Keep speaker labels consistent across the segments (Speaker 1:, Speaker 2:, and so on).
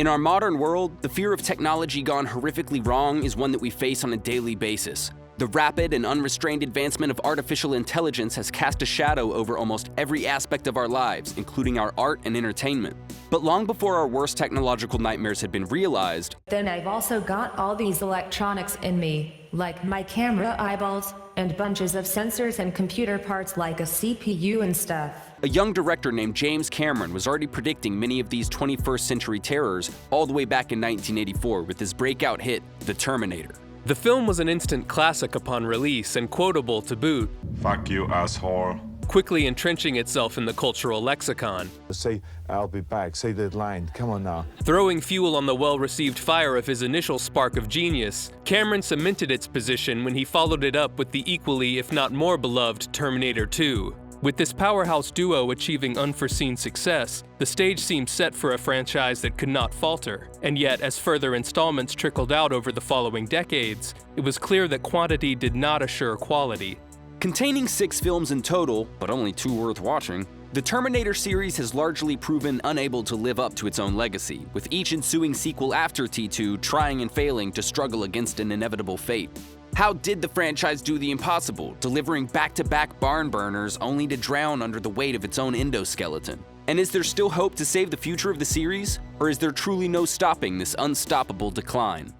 Speaker 1: In our modern world, the fear of technology gone horrifically wrong is one that we face on a daily basis. The rapid and unrestrained advancement of artificial intelligence has cast a shadow over almost every aspect of our lives, including our art and entertainment. But long before our worst technological nightmares had been realized,
Speaker 2: then I've also got all these electronics in me, like my camera eyeballs, and bunches of sensors and computer parts like a CPU and stuff.
Speaker 1: A young director named James Cameron was already predicting many of these 21st century terrors all the way back in 1984 with his breakout hit, The Terminator.
Speaker 3: The film was an instant classic upon release and quotable to boot,
Speaker 4: "Fuck you, asshole."
Speaker 3: quickly entrenching itself in the cultural lexicon.
Speaker 5: Say, "I'll be back." Say that line. Come on now.
Speaker 3: Throwing fuel on the well-received fire of his initial spark of genius, Cameron cemented its position when he followed it up with the equally, if not more beloved, Terminator 2. With this powerhouse duo achieving unforeseen success, the stage seemed set for a franchise that could not falter. And yet, as further installments trickled out over the following decades, it was clear that quantity did not assure quality.
Speaker 1: Containing 6 films in total, but only 2 worth watching, the Terminator series has largely proven unable to live up to its own legacy, with each ensuing sequel after T2 trying and failing to struggle against an inevitable fate. How did the franchise do the impossible, delivering back-to-back barn burners only to drown under the weight of its own endoskeleton? And is there still hope to save the future of the series, or is there truly no stopping this unstoppable decline?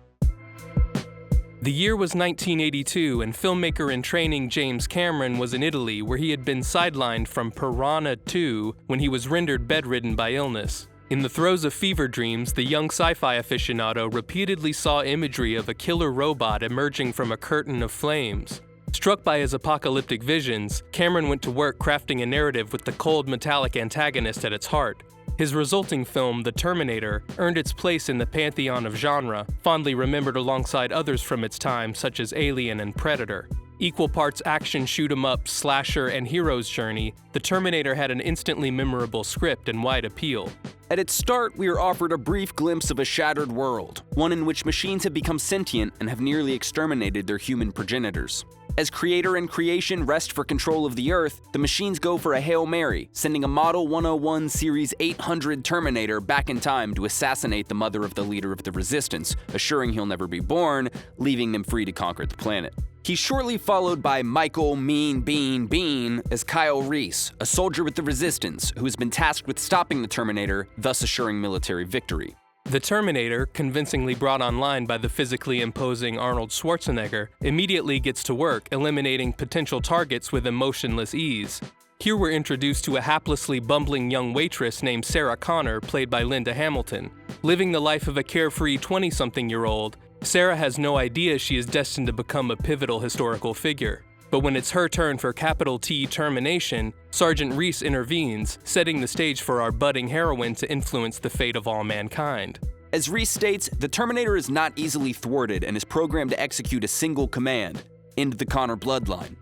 Speaker 3: The year was 1982, and filmmaker in training James Cameron was in Italy, where he had been sidelined from Piranha 2 when he was rendered bedridden by illness. In the throes of fever dreams, the young sci-fi aficionado repeatedly saw imagery of a killer robot emerging from a curtain of flames. Struck by his apocalyptic visions, Cameron went to work crafting a narrative with the cold, metallic antagonist at its heart. His resulting film, The Terminator, earned its place in the pantheon of genre, fondly remembered alongside others from its time such as Alien and Predator. Equal parts action shoot-'em-up, slasher, and hero's journey, The Terminator had an instantly memorable script and wide appeal.
Speaker 1: At its start, we are offered a brief glimpse of a shattered world, one in which machines have become sentient and have nearly exterminated their human progenitors. As creator and creation wrest for control of the Earth, the machines go for a Hail Mary, sending a Model 101 Series 800 Terminator back in time to assassinate the mother of the leader of the Resistance, assuring he'll never be born, leaving them free to conquer the planet. He's shortly followed by Michael Mean Bean Bean as Kyle Reese, a soldier with the Resistance who has been tasked with stopping the Terminator, thus assuring military victory.
Speaker 3: The Terminator, convincingly brought online by the physically imposing Arnold Schwarzenegger, immediately gets to work eliminating potential targets with emotionless ease. Here we're introduced to a haplessly bumbling young waitress named Sarah Connor, played by Linda Hamilton. Living the life of a carefree 20-something-year-old, Sarah has no idea she is destined to become a pivotal historical figure. But when it's her turn for capital T termination, Sergeant Reese intervenes, setting the stage for our budding heroine to influence the fate of all mankind.
Speaker 1: As Reese states, the Terminator is not easily thwarted and is programmed to execute a single command: end the Connor bloodline.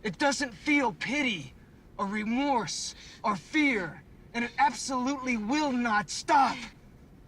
Speaker 6: It doesn't feel pity, or remorse, or fear, and it absolutely will not stop.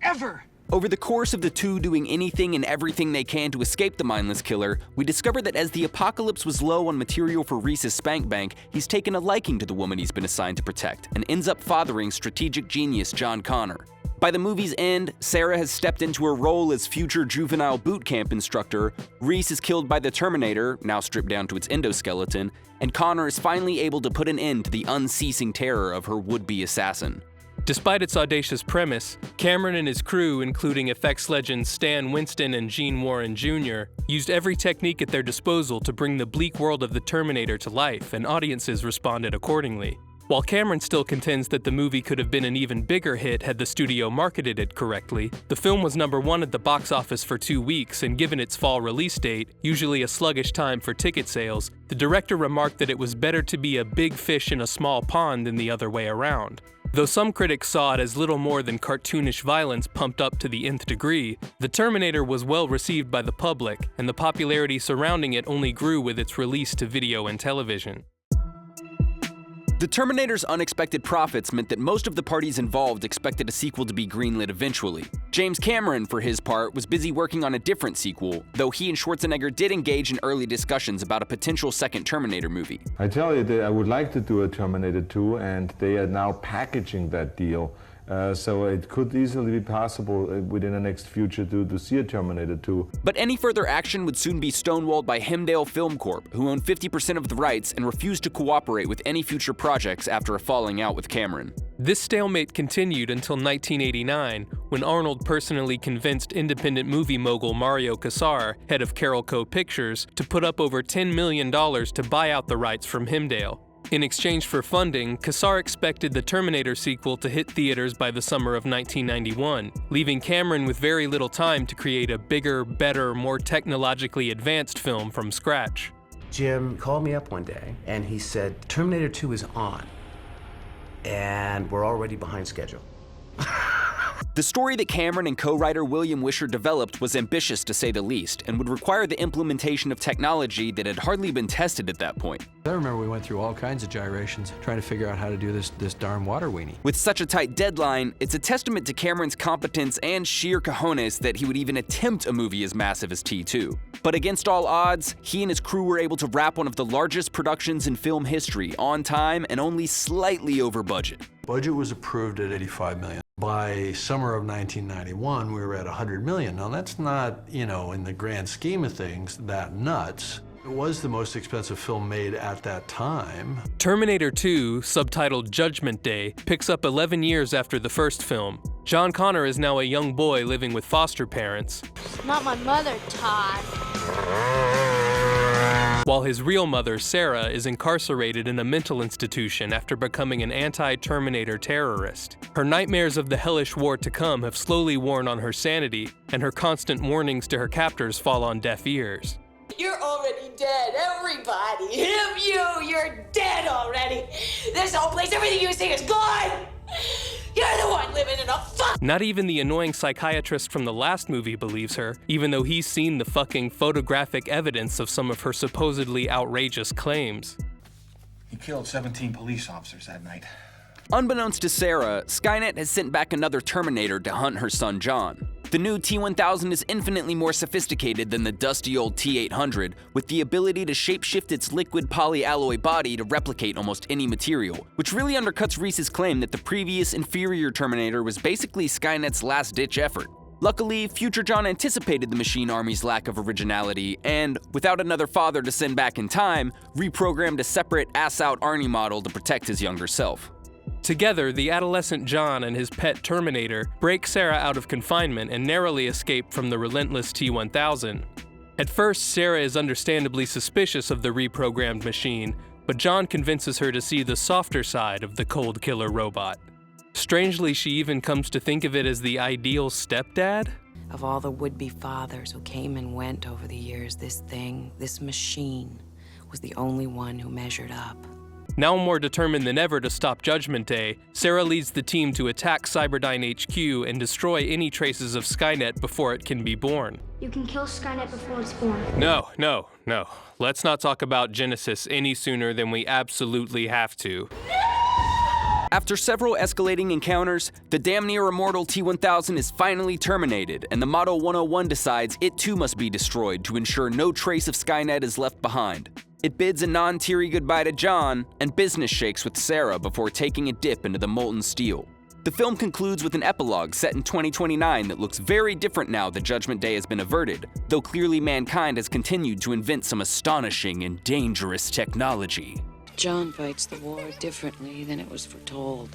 Speaker 6: Ever.
Speaker 1: Over the course of the two doing anything and everything they can to escape the mindless killer, we discover that as the apocalypse was low on material for Reese's spank bank, he's taken a liking to the woman he's been assigned to protect and ends up fathering strategic genius John Connor. By the movie's end, Sarah has stepped into her role as future juvenile boot camp instructor, Reese is killed by the Terminator, now stripped down to its endoskeleton, and Connor is finally able to put an end to the unceasing terror of her would-be assassin.
Speaker 3: Despite its audacious premise, Cameron and his crew, including effects legends Stan Winston and Gene Warren Jr., used every technique at their disposal to bring the bleak world of the Terminator to life, and audiences responded accordingly. While Cameron still contends that the movie could have been an even bigger hit had the studio marketed it correctly, the film was #1 at the box office for 2 weeks, and given its fall release date, usually a sluggish time for ticket sales, the director remarked that it was better to be a big fish in a small pond than the other way around. Though some critics saw it as little more than cartoonish violence pumped up to the nth degree, The Terminator was well received by the public, and the popularity surrounding it only grew with its release to video and television.
Speaker 1: The Terminator's unexpected profits meant that most of the parties involved expected a sequel to be greenlit eventually. James Cameron, for his part, was busy working on a different sequel, though he and Schwarzenegger did engage in early discussions about a potential second Terminator movie.
Speaker 5: I tell you that I would like to do a Terminator 2, and they are now packaging that deal So it could easily be possible within the next future to see a Terminator 2.
Speaker 1: But any further action would soon be stonewalled by Hemdale Film Corp., who owned 50% of the rights and refused to cooperate with any future projects after a falling out with Cameron.
Speaker 3: This stalemate continued until 1989, when Arnold personally convinced independent movie mogul Mario Kassar, head of Carolco Pictures, to put up over $10 million to buy out the rights from Hemdale. In exchange for funding, Kassar expected the Terminator sequel to hit theaters by the summer of 1991, leaving Cameron with very little time to create a bigger, better, more technologically advanced film from scratch.
Speaker 4: Jim called me up one day and he said, Terminator 2 is on, and we're already behind schedule.
Speaker 1: The story that Cameron and co-writer William Wisher developed was ambitious to say the least, and would require the implementation of technology that had hardly been tested at that point.
Speaker 7: I remember we went through all kinds of gyrations trying to figure out how to do this darn water weenie.
Speaker 1: With such a tight deadline, it's a testament to Cameron's competence and sheer cojones that he would even attempt a movie as massive as T2. But against all odds, he and his crew were able to wrap one of the largest productions in film history on time and only slightly over budget.
Speaker 8: Budget was approved at $85 million. By summer of 1991, we were at $100 million. Now that's not, in the grand scheme of things, that nuts. It was the most expensive film made at that time.
Speaker 3: Terminator 2, subtitled Judgment Day, picks up 11 years after the first film. John Connor is now a young boy living with foster parents.
Speaker 9: Not my mother, Todd.
Speaker 3: While his real mother, Sarah, is incarcerated in a mental institution after becoming an anti-Terminator terrorist. Her nightmares of the hellish war to come have slowly worn on her sanity, and her constant warnings to her captors fall on deaf ears.
Speaker 10: You're already dead, everybody. You're dead already. This whole place, everything you see is gone. You're the one living in a fuck.
Speaker 3: Not even the annoying psychiatrist from the last movie believes her, even though he's seen the fucking photographic evidence of some of her supposedly outrageous claims.
Speaker 6: He killed 17 police officers that night.
Speaker 1: Unbeknownst to Sarah, Skynet has sent back another Terminator to hunt her son John. The new T-1000 is infinitely more sophisticated than the dusty old T-800, with the ability to shapeshift its liquid polyalloy body to replicate almost any material, which really undercuts Reese's claim that the previous inferior Terminator was basically Skynet's last-ditch effort. Luckily, future John anticipated the machine army's lack of originality and, without another father to send back in time, reprogrammed a separate ass-out Arnie model to protect his younger self.
Speaker 3: Together, the adolescent John and his pet Terminator break Sarah out of confinement and narrowly escape from the relentless T-1000. At first, Sarah is understandably suspicious of the reprogrammed machine, but John convinces her to see the softer side of the cold killer robot. Strangely, she even comes to think of it as the ideal stepdad.
Speaker 10: Of all the would-be fathers who came and went over the years, this machine, was the only one who measured up.
Speaker 3: Now more determined than ever to stop Judgment Day, Sarah leads the team to attack Cyberdyne HQ and destroy any traces of Skynet before it can be born.
Speaker 9: You can kill Skynet before it's born.
Speaker 3: No. Let's not talk about Genesis any sooner than we absolutely have to.
Speaker 1: After several escalating encounters, the damn near immortal T-1000 is finally terminated, and the Model 101 decides it too must be destroyed to ensure no trace of Skynet is left behind. It bids a non-teary goodbye to John, and business shakes with Sarah before taking a dip into the molten steel. The film concludes with an epilogue set in 2029 that looks very different now that Judgment Day has been averted, though clearly mankind has continued to invent some astonishing and dangerous technology.
Speaker 10: John fights the war differently than it was foretold.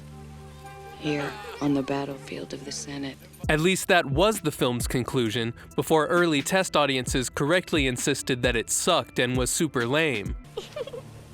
Speaker 10: Here, on the battlefield of the Senate.
Speaker 3: At least that was the film's conclusion, before early test audiences correctly insisted that it sucked and was super lame.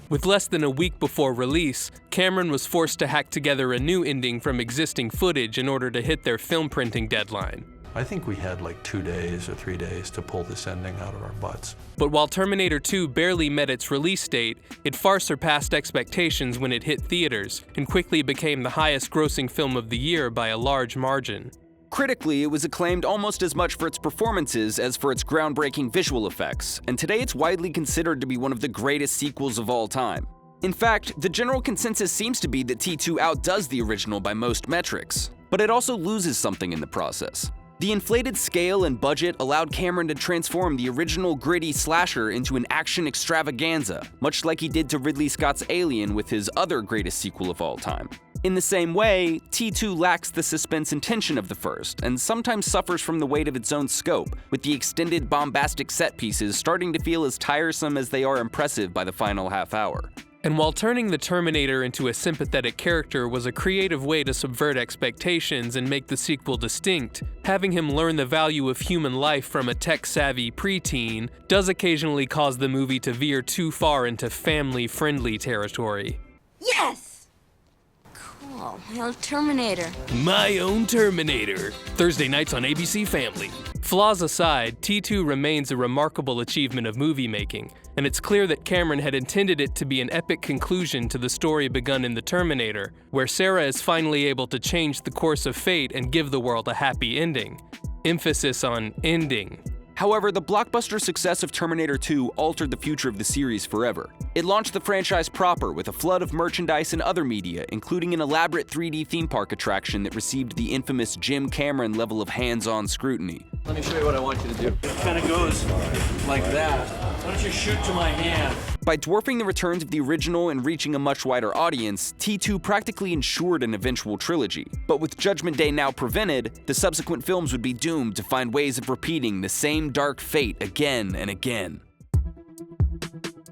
Speaker 3: With less than a week before release, Cameron was forced to hack together a new ending from existing footage in order to hit their film printing deadline.
Speaker 8: I think we had like 2 days or 3 days to pull this ending out of our butts.
Speaker 3: But while Terminator 2 barely met its release date, it far surpassed expectations when it hit theaters, and quickly became the highest-grossing film of the year by a large margin.
Speaker 1: Critically, it was acclaimed almost as much for its performances as for its groundbreaking visual effects, and today it's widely considered to be one of the greatest sequels of all time. In fact, the general consensus seems to be that T2 outdoes the original by most metrics, but it also loses something in the process. The inflated scale and budget allowed Cameron to transform the original gritty slasher into an action extravaganza, much like he did to Ridley Scott's Alien with his other greatest sequel of all time. In the same way, T2 lacks the suspense and tension of the first, and sometimes suffers from the weight of its own scope, with the extended bombastic set pieces starting to feel as tiresome as they are impressive by the final half hour.
Speaker 3: And while turning the Terminator into a sympathetic character was a creative way to subvert expectations and make the sequel distinct, having him learn the value of human life from a tech-savvy preteen does occasionally cause the movie to veer too far into family-friendly territory.
Speaker 9: Yes! Cool. My own Terminator.
Speaker 3: My own Terminator. Thursday nights on ABC Family. Flaws aside, T2 remains a remarkable achievement of movie making, and it's clear that Cameron had intended it to be an epic conclusion to the story begun in The Terminator, where Sarah is finally able to change the course of fate and give the world a happy ending. Emphasis on ending.
Speaker 1: However, the blockbuster success of Terminator 2 altered the future of the series forever. It launched the franchise proper with a flood of merchandise and other media, including an elaborate 3D theme park attraction that received the infamous Jim Cameron level of hands-on scrutiny.
Speaker 7: Let me show you what I want you to do. It kind of goes like that. Why don't you shoot to my hand?
Speaker 1: By dwarfing the returns of the original and reaching a much wider audience, T2 practically ensured an eventual trilogy. But with Judgment Day now prevented, the subsequent films would be doomed to find ways of repeating the same dark fate again and again.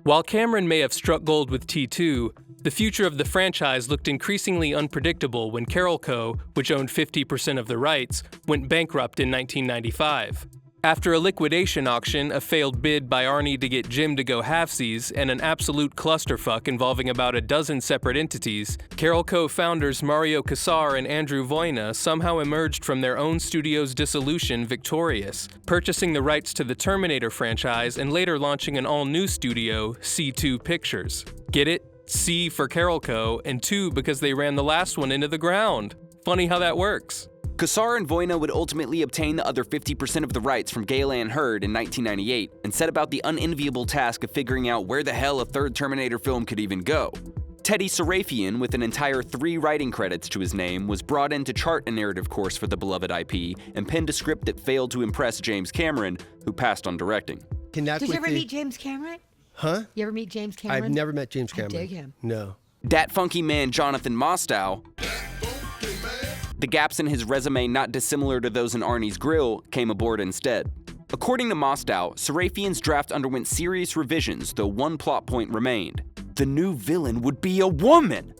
Speaker 3: While Cameron may have struck gold with T2, the future of the franchise looked increasingly unpredictable when Carol Co., which owned 50% of the rights, went bankrupt in 1995. After a liquidation auction, a failed bid by Arnie to get Jim to go halfsies, and an absolute clusterfuck involving about a dozen separate entities, Carol Co-founders Mario Kassar and Andrew Voina somehow emerged from their own studio's dissolution victorious, purchasing the rights to the Terminator franchise and later launching an all-new studio, C2 Pictures. Get it? C for Carol Co., and 2 because they ran the last one into the ground. Funny how that works.
Speaker 1: Kassar and Voina would ultimately obtain the other 50% of the rights from Galen Hurd in 1998 and set about the unenviable task of figuring out where the hell a third Terminator film could even go. Teddy Sarafian, with an entire 3 writing credits to his name, was brought in to chart a narrative course for the beloved IP and penned a script that failed to impress James Cameron, who passed on directing.
Speaker 11: Did you ever meet James Cameron?
Speaker 12: Huh?
Speaker 11: You ever meet James Cameron?
Speaker 12: I've never met James Cameron.
Speaker 11: I dig him.
Speaker 12: No.
Speaker 1: Dat funky man Jonathan Mostow, the gaps in his resume not dissimilar to those in Arnie's grill, came aboard instead. According to Mostow, Sarafian's draft underwent serious revisions, though one plot point remained. The new villain would be a woman!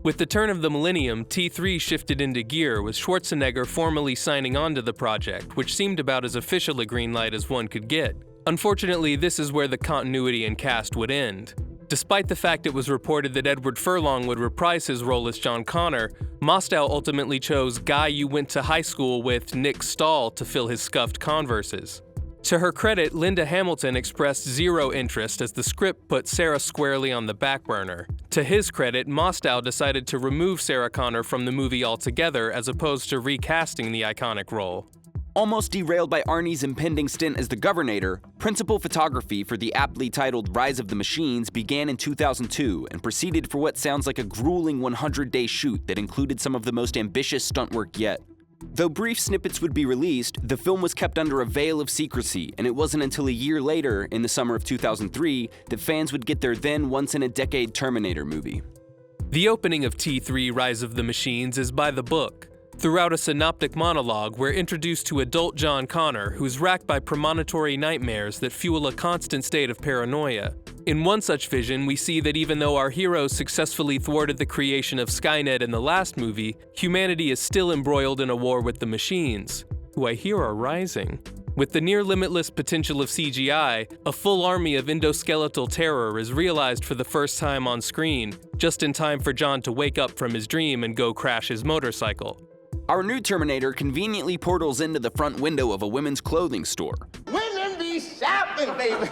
Speaker 3: With the turn of the millennium, T3 shifted into gear, with Schwarzenegger formally signing on to the project, which seemed about as official a green light as one could get. Unfortunately, this is where the continuity and cast would end. Despite the fact it was reported that Edward Furlong would reprise his role as John Connor, Mostow ultimately chose guy you went to high school with, Nick Stahl, to fill his scuffed Converses. To her credit, Linda Hamilton expressed zero interest as the script put Sarah squarely on the back burner. To his credit, Mostow decided to remove Sarah Connor from the movie altogether as opposed to recasting the iconic role.
Speaker 1: Almost derailed by Arnie's impending stint as the Governator, principal photography for the aptly titled Rise of the Machines began in 2002 and proceeded for what sounds like a grueling 100-day shoot that included some of the most ambitious stunt work yet. Though brief snippets would be released, the film was kept under a veil of secrecy, and it wasn't until a year later, in the summer of 2003, that fans would get their then once-in-a-decade Terminator movie.
Speaker 3: The opening of T3 Rise of the Machines is by the book. Throughout a synoptic monologue, we're introduced to adult John Connor, who's racked by premonitory nightmares that fuel a constant state of paranoia. In one such vision, we see that even though our heroes successfully thwarted the creation of Skynet in the last movie, humanity is still embroiled in a war with the machines, who I hear are rising. With the near-limitless potential of CGI, a full army of endoskeletal terror is realized for the first time on screen, just in time for John to wake up from his dream and go crash his motorcycle.
Speaker 1: Our new Terminator conveniently portals into the front window of a women's clothing store.
Speaker 13: Women be shopping, baby!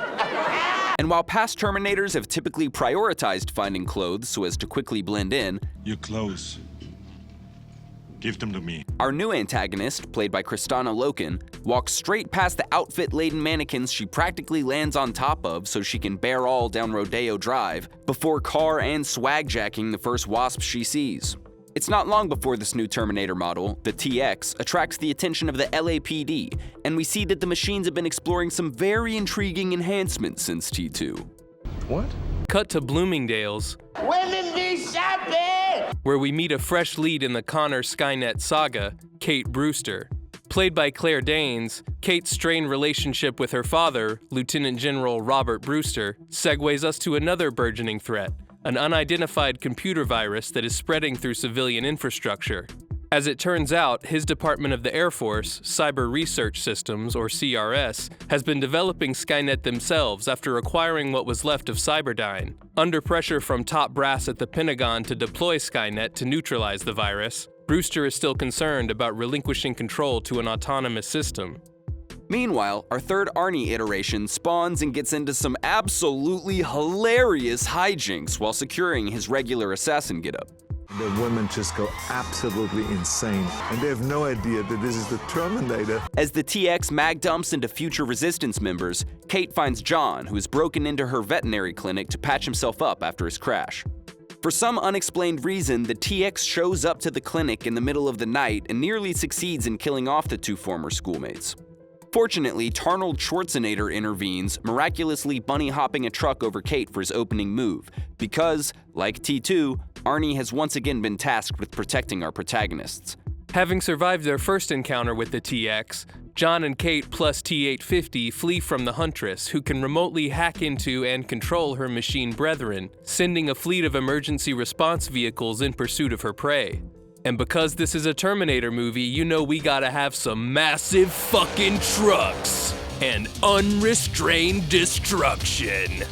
Speaker 1: And while past Terminators have typically prioritized finding clothes so as to quickly blend in,
Speaker 14: your clothes. Give them to me.
Speaker 1: Our new antagonist, played by Kristanna Loken, walks straight past the outfit-laden mannequins she practically lands on top of so she can bear all down Rodeo Drive, before car and swag-jacking the first wasp she sees. It's not long before this new Terminator model, the TX, attracts the attention of the LAPD, and we see that the machines have been exploring some very intriguing enhancements since T2.
Speaker 12: What?
Speaker 3: Cut to Bloomingdale's,
Speaker 13: Women be shopping!
Speaker 3: where we meet a fresh lead in the Connor Skynet saga, Kate Brewster. Played by Claire Danes, Kate's strained relationship with her father, Lieutenant General Robert Brewster, segues us to another burgeoning threat, an unidentified computer virus that is spreading through civilian infrastructure. As it turns out, his Department of the Air Force, Cyber Research Systems, or CRS, has been developing Skynet themselves after acquiring what was left of Cyberdyne. Under pressure from top brass at the Pentagon to deploy Skynet to neutralize the virus, Brewster is still concerned about relinquishing control to an autonomous system.
Speaker 1: Meanwhile, our third Arnie iteration spawns and gets into some absolutely hilarious hijinks while securing his regular assassin getup.
Speaker 5: The women just go absolutely insane, and they have no idea that this is the Terminator.
Speaker 1: As the TX mag dumps into future resistance members, Kate finds John, who has broken into her veterinary clinic to patch himself up after his crash. For some unexplained reason, the TX shows up to the clinic in the middle of the night and nearly succeeds in killing off the two former schoolmates. Fortunately, Arnold Schwarzenegger intervenes, miraculously bunny-hopping a truck over Kate for his opening move, because, like T2, Arnie has once again been tasked with protecting our protagonists.
Speaker 3: Having survived their first encounter with the TX, John and Kate plus T-850 flee from the Huntress, who can remotely hack into and control her machine brethren, sending a fleet of emergency response vehicles in pursuit of her prey. And because this is a Terminator movie, you know we gotta have some massive fucking trucks and unrestrained destruction.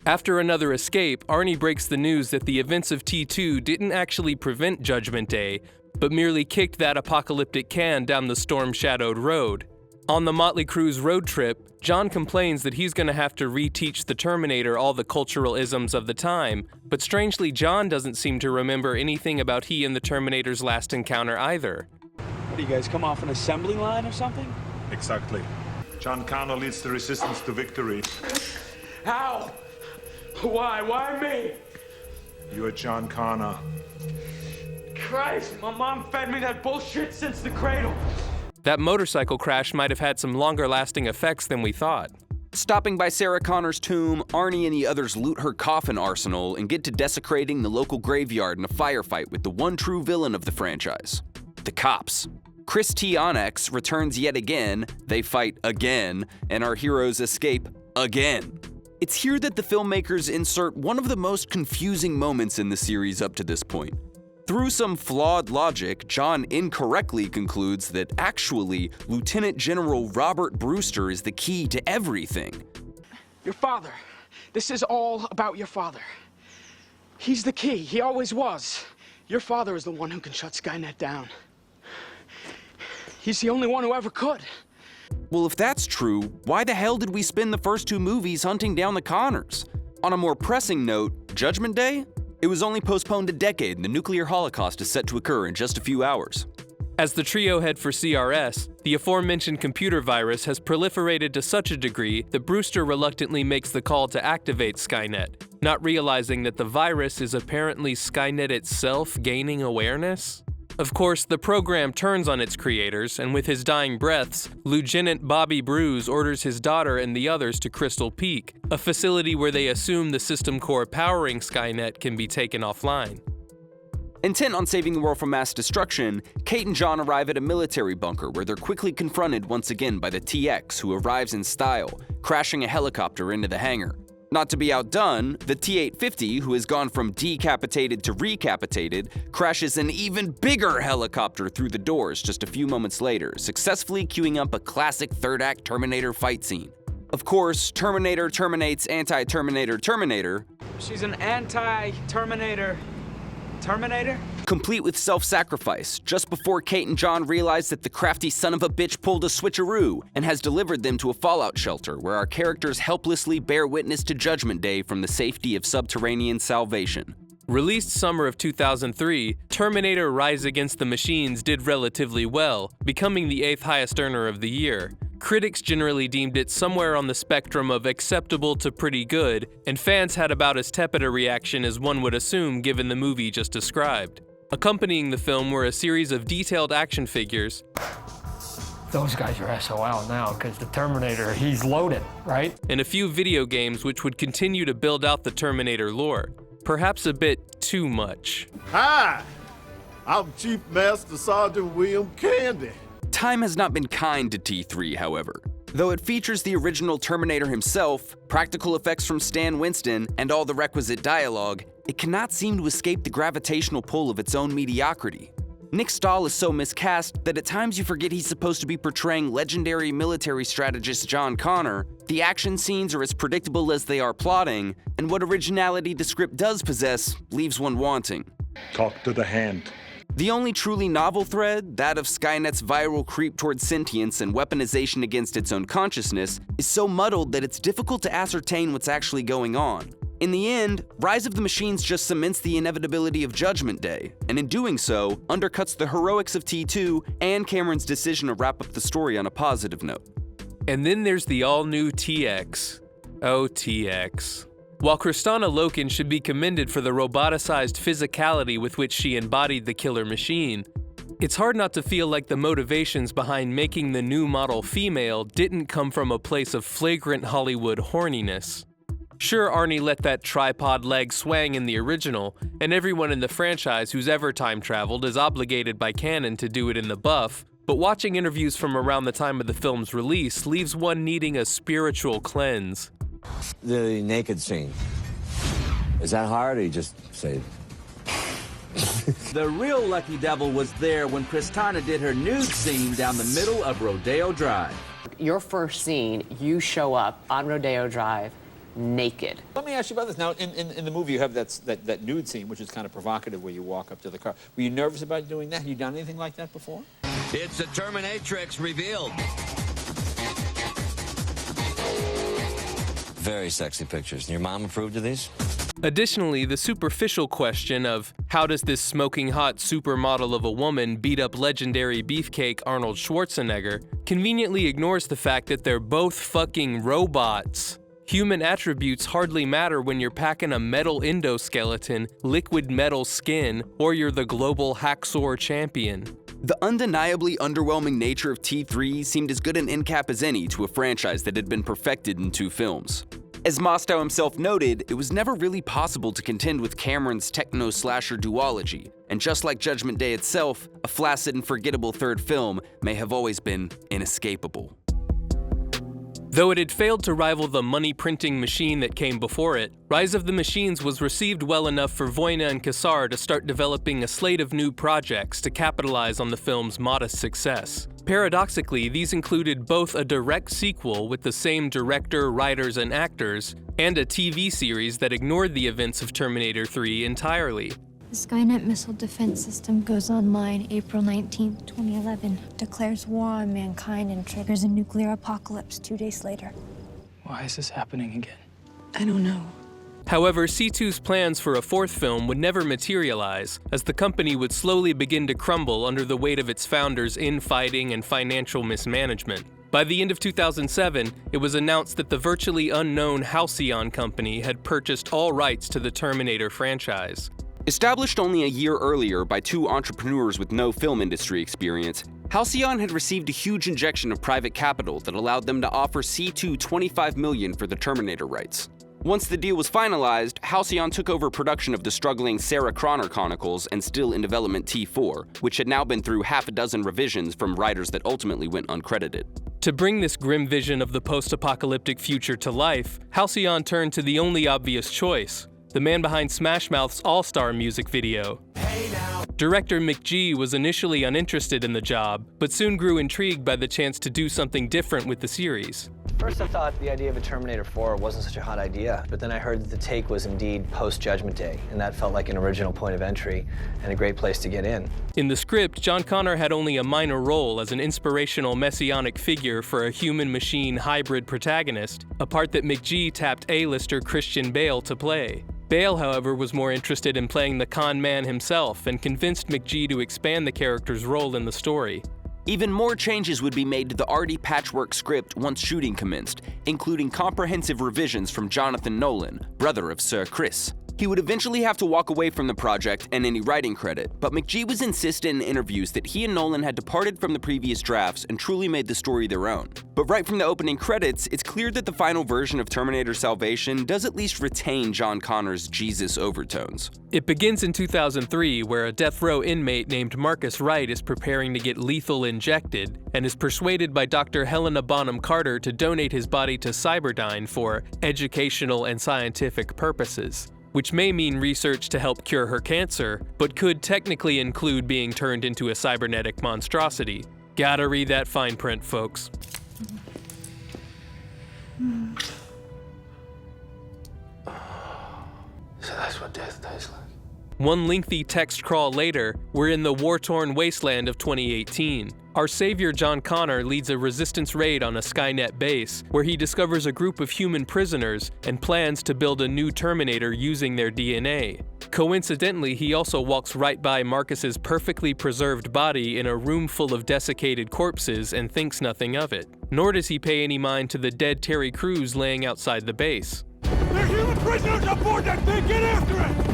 Speaker 3: After another escape, Arnie breaks the news that the events of T2 didn't actually prevent Judgment Day, but merely kicked that apocalyptic can down the storm-shadowed road. On the Motley Crue's road trip, John complains that he's gonna have to reteach the Terminator all the cultural isms of the time, but strangely John doesn't seem to remember anything about he and the Terminator's last encounter either.
Speaker 12: What, do you guys come off an assembly line or something?
Speaker 14: Exactly. John Connor leads the resistance to victory.
Speaker 12: How? Why? Why me?
Speaker 14: You are John Connor.
Speaker 12: Christ, my mom fed me that bullshit since the cradle.
Speaker 3: That motorcycle crash might have had some longer-lasting effects than we thought.
Speaker 1: Stopping by Sarah Connor's tomb, Arnie and the others loot her coffin arsenal and get to desecrating the local graveyard in a firefight with the one true villain of the franchise, the cops. Chris T. Onyx returns yet again, they fight again, and our heroes escape again. It's here that the filmmakers insert one of the most confusing moments in the series up to this point. Through some flawed logic, John incorrectly concludes that actually, Lieutenant General Robert Brewster is the key to everything.
Speaker 12: Your father. This is all about your father. He's the key. He always was. Your father is the one who can shut Skynet down. He's the only one who ever could.
Speaker 1: Well, if that's true, why the hell did we spend the first two movies hunting down the Connors? On a more pressing note, Judgment Day? It was only postponed a decade and the nuclear holocaust is set to occur in just a few hours.
Speaker 3: As the trio head for CRS, the aforementioned computer virus has proliferated to such a degree that Brewster reluctantly makes the call to activate Skynet, not realizing that the virus is apparently Skynet itself gaining awareness. Of course, the program turns on its creators, and with his dying breaths, Lieutenant Bobby Bruce orders his daughter and the others to Crystal Peak, a facility where they assume the system core powering Skynet can be taken offline.
Speaker 1: Intent on saving the world from mass destruction, Kate and John arrive at a military bunker where they're quickly confronted once again by the TX, who arrives in style, crashing a helicopter into the hangar. Not to be outdone, the T-850, who has gone from decapitated to recapitated, crashes an even bigger helicopter through the doors just a few moments later, successfully queuing up a classic third-act Terminator fight scene. Of course, Terminator terminates anti-Terminator Terminator.
Speaker 12: She's an anti-Terminator. Terminator?
Speaker 1: Complete with self-sacrifice, just before Kate and John realize that the crafty son of a bitch pulled a switcheroo and has delivered them to a fallout shelter where our characters helplessly bear witness to Judgment Day from the safety of subterranean salvation.
Speaker 3: Released summer of 2003, Terminator Rise Against the Machines did relatively well, becoming the 8th highest earner of the year. Critics generally deemed it somewhere on the spectrum of acceptable to pretty good, and fans had about as tepid a reaction as one would assume given the movie just described. Accompanying the film were a series of detailed action figures.
Speaker 15: Those guys are SOL now, because the Terminator, he's loaded, right?
Speaker 3: And a few video games which would continue to build out the Terminator lore. perhaps a bit too much.
Speaker 13: Hi, I'm Chief Master Sergeant William Candy.
Speaker 1: Time has not been kind to T3, however. Though it features the original Terminator himself, practical effects from Stan Winston, and all the requisite dialogue, it cannot seem to escape the gravitational pull of its own mediocrity. Nick Stahl is so miscast that at times you forget he's supposed to be portraying legendary military strategist John Connor, the action scenes are as predictable as they are plotting, and what originality the script does possess leaves one wanting.
Speaker 14: Talk to the hand.
Speaker 1: The only truly novel thread, that of Skynet's viral creep towards sentience and weaponization against its own consciousness, is so muddled that it's difficult to ascertain what's actually going on. In the end, Rise of the Machines just cements the inevitability of Judgment Day, and in doing so, undercuts the heroics of T2 and Cameron's decision to wrap up the story on a positive note.
Speaker 3: And then there's the all-new TX. Oh, TX. While Kristana Loken should be commended for the roboticized physicality with which she embodied the killer machine, it's hard not to feel like the motivations behind making the new model female didn't come from a place of flagrant Hollywood horniness. Sure, Arnie let that tripod leg swang in the original, and everyone in the franchise who's ever time traveled is obligated by canon to do it in the buff, but watching interviews from around the time of the film's release leaves one needing a spiritual cleanse.
Speaker 16: The naked scene. Is that hard, or you just say it?
Speaker 17: The real lucky devil was there when Kristana did her nude scene down the middle of Rodeo Drive.
Speaker 18: Your first scene, you show up on Rodeo Drive naked.
Speaker 19: Let me ask you about this. Now, in the movie, you have that nude scene, which is kind of provocative, where you walk up to the car. Were you nervous about doing that? Have you done anything like that before?
Speaker 16: It's the Terminatrix revealed. Very sexy pictures. Your mom approved of these?
Speaker 3: Additionally, the superficial question of how does this smoking hot supermodel of a woman beat up legendary beefcake Arnold Schwarzenegger conveniently ignores the fact that they're both fucking robots. Human attributes hardly matter when you're packing a metal endoskeleton, liquid metal skin, or you're the global hacksaw champion.
Speaker 1: The undeniably underwhelming nature of T3 seemed as good an end cap as any to a franchise that had been perfected in 2 films. As Mostow himself noted, it was never really possible to contend with Cameron's techno-slasher duology, and just like Judgment Day itself, a flaccid and forgettable third film may have always been inescapable.
Speaker 3: Though it had failed to rival the money-printing machine that came before it, Rise of the Machines was received well enough for Voyna and Kassar to start developing a slate of new projects to capitalize on the film's modest success. Paradoxically, these included both a direct sequel with the same director, writers, and actors, and a TV series that ignored the events of Terminator 3 entirely.
Speaker 20: The Skynet missile defense system goes online April 19, 2011, declares war on mankind and triggers a nuclear apocalypse 2 days later.
Speaker 12: Why is this happening again?
Speaker 20: I don't know.
Speaker 3: However, C2's plans for a 4th film would never materialize, as the company would slowly begin to crumble under the weight of its founders' infighting and financial mismanagement. By the end of 2007, it was announced that the virtually unknown Halcyon Company had purchased all rights to the Terminator franchise.
Speaker 1: Established only a year earlier by 2 entrepreneurs with no film industry experience, Halcyon had received a huge injection of private capital that allowed them to offer C2 $25 million for the Terminator rights. Once the deal was finalized, Halcyon took over production of the struggling Sarah Connor Chronicles and still in development T4, which had now been through half a dozen revisions from writers that ultimately went uncredited.
Speaker 3: To bring this grim vision of the post-apocalyptic future to life, Halcyon turned to the only obvious choice: the man behind Smash Mouth's All-Star music video. Director McG was initially uninterested in the job, but soon grew intrigued by the chance to do something different with the series.
Speaker 21: First I thought the idea of a Terminator 4 wasn't such a hot idea, but then I heard that the take was indeed post-Judgment Day, and that felt like an original point of entry and a great place to get in.
Speaker 3: In the script, John Connor had only a minor role as an inspirational messianic figure for a human-machine hybrid protagonist, a part that McG tapped A-lister Christian Bale to play. Bale, however, was more interested in playing the con man himself and convinced McG to expand the character's role in the story.
Speaker 1: Even more changes would be made to the already patchwork script once shooting commenced, including comprehensive revisions from Jonathan Nolan, brother of Sir Chris. He would eventually have to walk away from the project and any writing credit, but McG was insistent in interviews that he and Nolan had departed from the previous drafts and truly made the story their own. But right from the opening credits, it's clear that the final version of Terminator Salvation does at least retain John Connor's Jesus overtones.
Speaker 3: It begins in 2003, where a death row inmate named Marcus Wright is preparing to get lethal injected and is persuaded by Dr. Helena Bonham Carter to donate his body to Cyberdyne for educational and scientific purposes, which may mean research to help cure her cancer, but could technically include being turned into a cybernetic monstrosity. Gotta read that fine print, folks.
Speaker 4: So that's what death tastes like.
Speaker 3: One lengthy text crawl later, we're in the war-torn wasteland of 2018. Our savior John Connor leads a resistance raid on a Skynet base, where he discovers a group of human prisoners and plans to build a new Terminator using their DNA. Coincidentally, he also walks right by Marcus's perfectly preserved body in a room full of desiccated corpses and thinks nothing of it. Nor does he pay any mind to the dead Terry Crews laying outside the base.
Speaker 2: There are human prisoners aboard that thing! Get after it!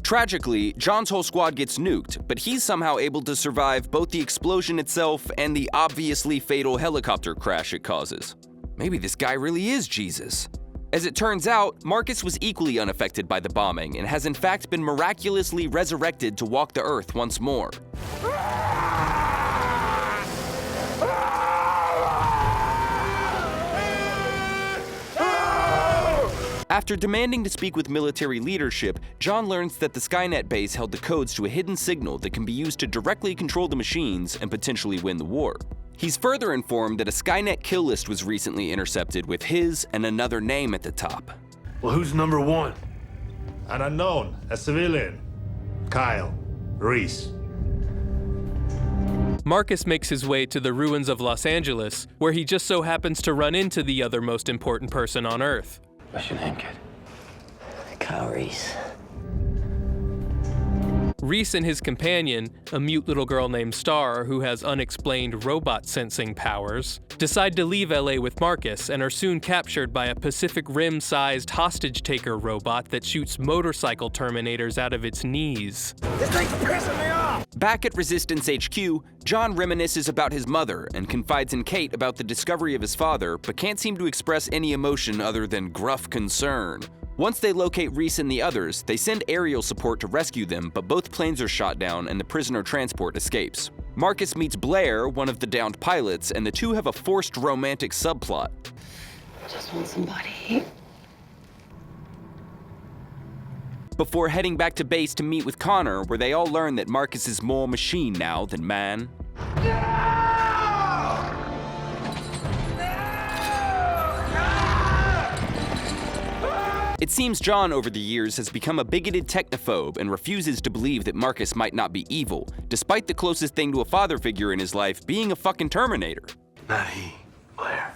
Speaker 1: Tragically, John's whole squad gets nuked, but he's somehow able to survive both the explosion itself and the obviously fatal helicopter crash it causes. Maybe this guy really is Jesus. As it turns out, Marcus was equally unaffected by the bombing and has in fact been miraculously resurrected to walk the earth once more. After demanding to speak with military leadership, John learns that the Skynet base held the codes to a hidden signal that can be used to directly control the machines and potentially win the war. He's further informed that a Skynet kill list was recently intercepted with his and another name at the top.
Speaker 13: Well, who's number one?
Speaker 14: An unknown, a civilian. Kyle Reese.
Speaker 3: Marcus makes his way to the ruins of Los Angeles, where he just so happens to run into the other most important person on Earth.
Speaker 4: What's your name, kid?
Speaker 10: Kyle Reese.
Speaker 3: Reese and his companion, a mute little girl named Star who has unexplained robot sensing powers, decide to leave LA with Marcus and are soon captured by a Pacific Rim-sized hostage-taker robot that shoots motorcycle Terminators out of its knees.
Speaker 2: This thing's pissing me off!
Speaker 1: Back at Resistance HQ, John reminisces about his mother and confides in Kate about the discovery of his father, but can't seem to express any emotion other than gruff concern. Once they locate Reese and the others, they send aerial support to rescue them, but both planes are shot down and the prisoner transport escapes. Marcus meets Blair, one of the downed pilots, and the two have a forced romantic subplot.
Speaker 10: Just want somebody.
Speaker 1: Before heading back to base to meet with Connor, where they all learn that Marcus is more machine now than man. It seems John, over the years, has become a bigoted technophobe and refuses to believe that Marcus might not be evil, despite the closest thing to a father figure in his life being a fucking Terminator.
Speaker 4: Not he, Blair.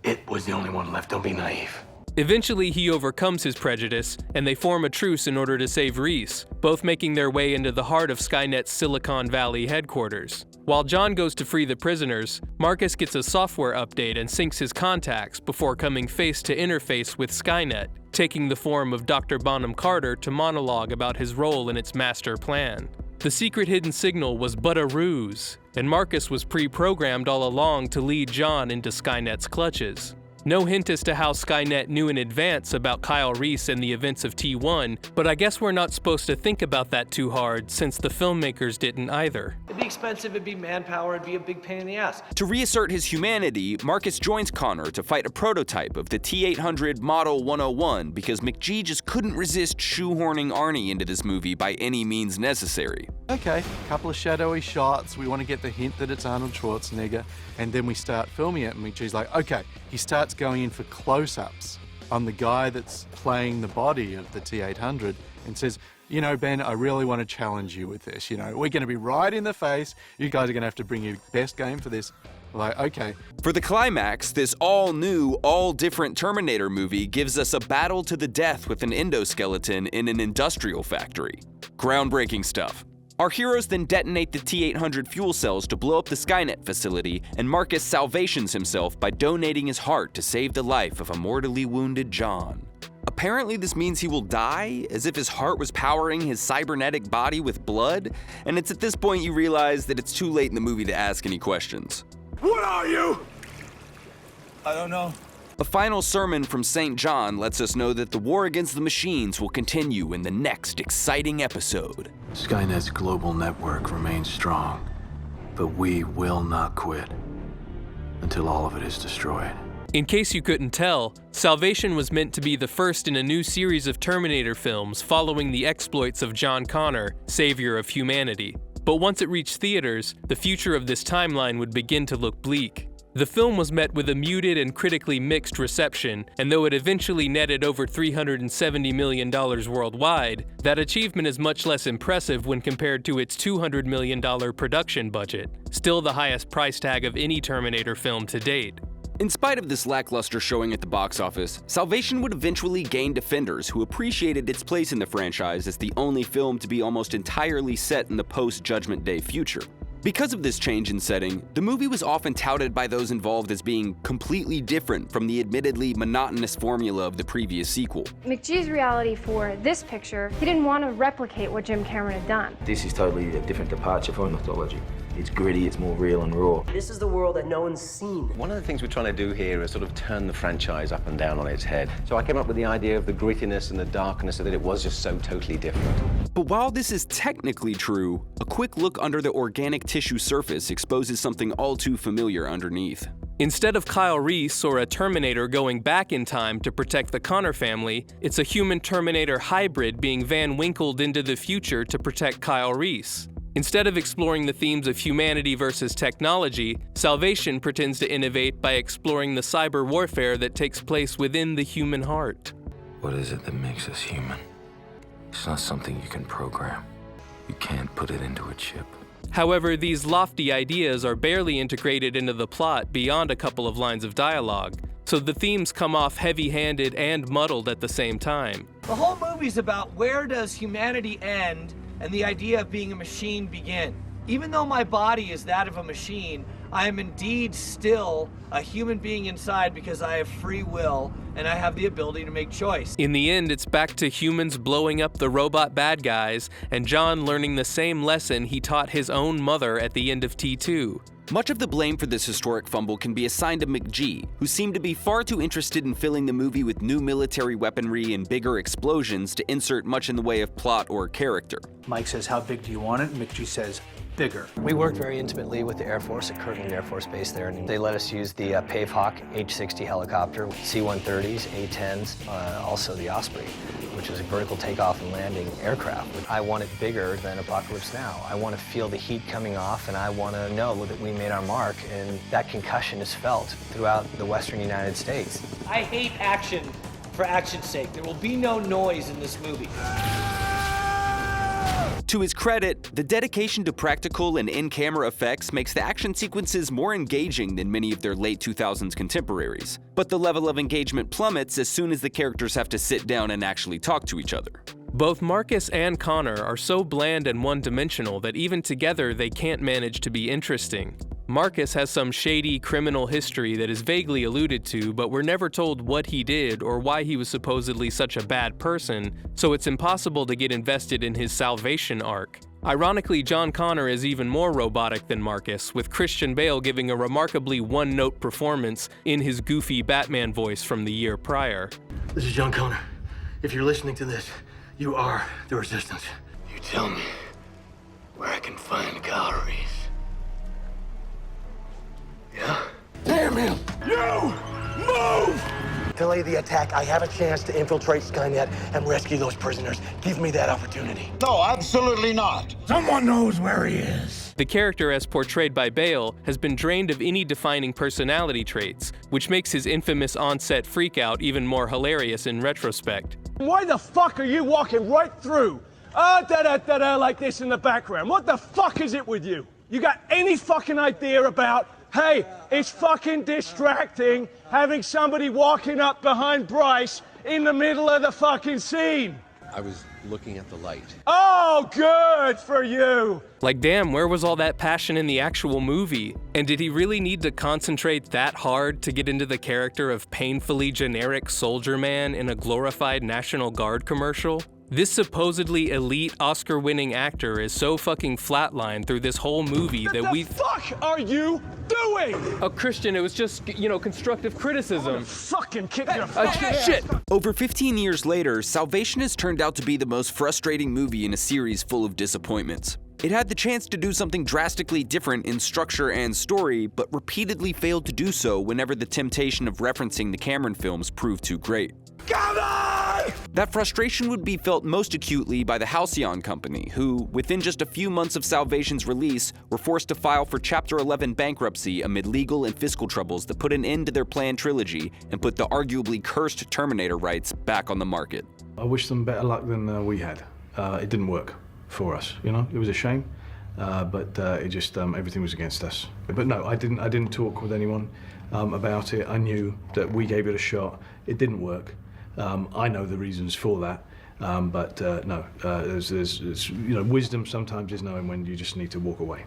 Speaker 4: It was the only one left. Don't be naive.
Speaker 3: Eventually, he overcomes his prejudice, and they form a truce in order to save Reese, both making their way into the heart of Skynet's Silicon Valley headquarters. While John goes to free the prisoners, Marcus gets a software update and syncs his contacts before coming face to interface with Skynet, taking the form of Dr. Bonham Carter to monologue about his role in its master plan. The secret hidden signal was but a ruse, and Marcus was pre-programmed all along to lead John into Skynet's clutches. No hint as to how Skynet knew in advance about Kyle Reese and the events of T1, but I guess we're not supposed to think about that too hard since the filmmakers didn't either.
Speaker 21: It'd be expensive, it'd be manpower, it'd be a big pain in the ass.
Speaker 1: To reassert his humanity, Marcus joins Connor to fight a prototype of the T-800 Model 101 because McG just couldn't resist shoehorning Arnie into this movie by any means necessary.
Speaker 22: Okay, couple of shadowy shots, we want to get the hint that it's Arnold Schwarzenegger, and then we start filming it and McG's like, okay, he starts going in for close-ups on the guy that's playing the body of the T-800 and says, you know, Ben, I really want to challenge you with this. You know, we're going to be right in the face. You guys are going to have to bring your best game for this. Like, okay.
Speaker 1: For the climax, this all-new, all-different Terminator movie gives us a battle to the death with an endoskeleton in an industrial factory. Groundbreaking stuff. Our heroes then detonate the T-800 fuel cells to blow up the Skynet facility, and Marcus salvations himself by donating his heart to save the life of a mortally wounded John. Apparently this means he will die, as if his heart was powering his cybernetic body with blood, and it's at this point you realize that it's too late in the movie to ask any questions.
Speaker 2: What are you?
Speaker 6: I don't know.
Speaker 1: A final sermon from St. John lets us know that the war against the machines will continue in the next exciting episode.
Speaker 8: Skynet's global network remains strong, but we will not quit until all of it is destroyed.
Speaker 3: In case you couldn't tell, Salvation was meant to be the first in a new series of Terminator films following the exploits of John Connor, savior of humanity. But once it reached theaters, the future of this timeline would begin to look bleak. The film was met with a muted and critically mixed reception, and though it eventually netted over $370 million worldwide, that achievement is much less impressive when compared to its $200 million production budget, still the highest price tag of any Terminator film to date.
Speaker 1: In spite of this lackluster showing at the box office, Salvation would eventually gain defenders who appreciated its place in the franchise as the only film to be almost entirely set in the post-Judgment Day future. Because of this change in setting, the movie was often touted by those involved as being completely different from the admittedly monotonous formula of the previous sequel.
Speaker 23: McGee's reality for this picture, he didn't want to replicate what Jim Cameron had done.
Speaker 24: This is totally a different departure from mythology. It's gritty, it's more real and raw.
Speaker 25: This is the world that no one's seen.
Speaker 21: One of the things we're trying to do here is sort of turn the franchise up and down on its head. So I came up with the idea of the grittiness and the darkness so that it was just so totally different.
Speaker 1: But while this is technically true, a quick look under the organic tissue surface exposes something all too familiar underneath.
Speaker 3: Instead of Kyle Reese or a Terminator going back in time to protect the Connor family, it's a human Terminator hybrid being Van Winkled into the future to protect Kyle Reese. Instead of exploring the themes of humanity versus technology, Salvation pretends to innovate by exploring the cyber warfare that takes place within the human heart.
Speaker 8: What is it that makes us human? It's not something you can program. You can't put it into a chip.
Speaker 3: However, these lofty ideas are barely integrated into the plot beyond a couple of lines of dialogue, so the themes come off heavy-handed and muddled at the same time.
Speaker 6: The whole movie's about where does humanity end and the idea of being a machine begin. Even though my body is that of a machine, I am indeed still a human being inside because I have free will and I have the ability to make choice.
Speaker 3: In the end, it's back to humans blowing up the robot bad guys and John learning the same lesson he taught his own mother at the end of T2.
Speaker 1: Much of the blame for this historic fumble can be assigned to McGee, who seemed to be far too interested in filling the movie with new military weaponry and bigger explosions to insert much in the way of plot or character.
Speaker 4: Mike says, "How big do you want it?" And McGee says, "Bigger."
Speaker 21: We worked very intimately with the Air Force at Kirtland Air Force Base there, and they let us use the Pavehawk H-60 helicopter, C-130s, A-10s, also the Osprey, which is a vertical takeoff and landing aircraft. I want it bigger than Apocalypse Now. I want to feel the heat coming off, and I want to know that we made our mark, and that concussion is felt throughout the western United States.
Speaker 6: I hate action for action's sake. There will be no noise in this movie.
Speaker 1: To his credit, the dedication to practical and in-camera effects makes the action sequences more engaging than many of their late 2000s contemporaries. But the level of engagement plummets as soon as the characters have to sit down and actually talk to each other.
Speaker 3: Both Marcus and Connor are so bland and one-dimensional that even together they can't manage to be interesting. Marcus has some shady criminal history that is vaguely alluded to, but we're never told what he did or why he was supposedly such a bad person, so it's impossible to get invested in his salvation arc. Ironically, John Connor is even more robotic than Marcus, with Christian Bale giving a remarkably one-note performance in his goofy Batman voice from the year prior.
Speaker 8: This is John Connor. If you're listening to this, you are the Resistance. You tell me where I can find Kyle Reese. Yeah?
Speaker 2: Damn him! You! Move!
Speaker 8: Delay the attack. I have a chance to infiltrate Skynet and rescue those prisoners. Give me that opportunity.
Speaker 2: No, absolutely not. Someone knows where he is.
Speaker 3: The character, as portrayed by Bale, has been drained of any defining personality traits, which makes his infamous on-set freakout even more hilarious in retrospect.
Speaker 2: Why the fuck are you walking right through? Da-da-da-da like this in the background. What the fuck is it with you? You got any fucking idea about, hey, it's fucking distracting having somebody walking up behind Bryce in the middle of the fucking scene?
Speaker 5: I was looking at the light.
Speaker 2: Oh, good for you!
Speaker 3: Like, damn, where was all that passion in the actual movie? And did he really need to concentrate that hard to get into the character of painfully generic soldier man in a glorified National Guard commercial? This supposedly elite Oscar-winning actor is so fucking flatlined through this whole movie that we—
Speaker 2: What the fuck are you doing?
Speaker 3: Oh, Christian, it was just, you know, constructive criticism.
Speaker 2: Fucking kick your fucking
Speaker 3: shit!
Speaker 1: Over 15 years later, Salvation has turned out to be the most frustrating movie in a series full of disappointments. It had the chance to do something drastically different in structure and story, but repeatedly failed to do so whenever the temptation of referencing the Cameron films proved too great.
Speaker 2: Come on!
Speaker 1: That frustration would be felt most acutely by the Halcyon Company, who, within just a few months of Salvation's release, were forced to file for Chapter 11 bankruptcy amid legal and fiscal troubles that put an end to their planned trilogy and put the arguably cursed Terminator rights back on the market.
Speaker 7: I wish them better luck than we had. It didn't work for us, you know? It was a shame, but it just, everything was against us. But no, I didn't talk with anyone about it. I knew that we gave it a shot. It didn't work. I know the reasons for that, but no, there's, you know, wisdom sometimes is knowing when you just need to walk away.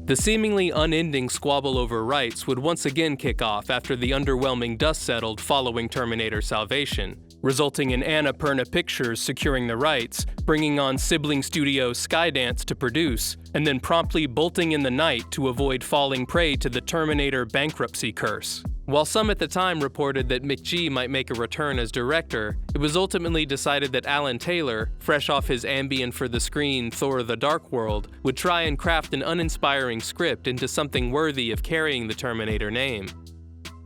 Speaker 3: The seemingly unending squabble over rights would once again kick off after the underwhelming dust settled following Terminator Salvation, resulting in Annapurna Pictures securing the rights, bringing on sibling studio Skydance to produce, and then promptly bolting in the night to avoid falling prey to the Terminator bankruptcy curse. While some at the time reported that McG might make a return as director, it was ultimately decided that Alan Taylor, fresh off his ambient for the screen Thor: The Dark World, would try and craft an uninspiring script into something worthy of carrying the Terminator name.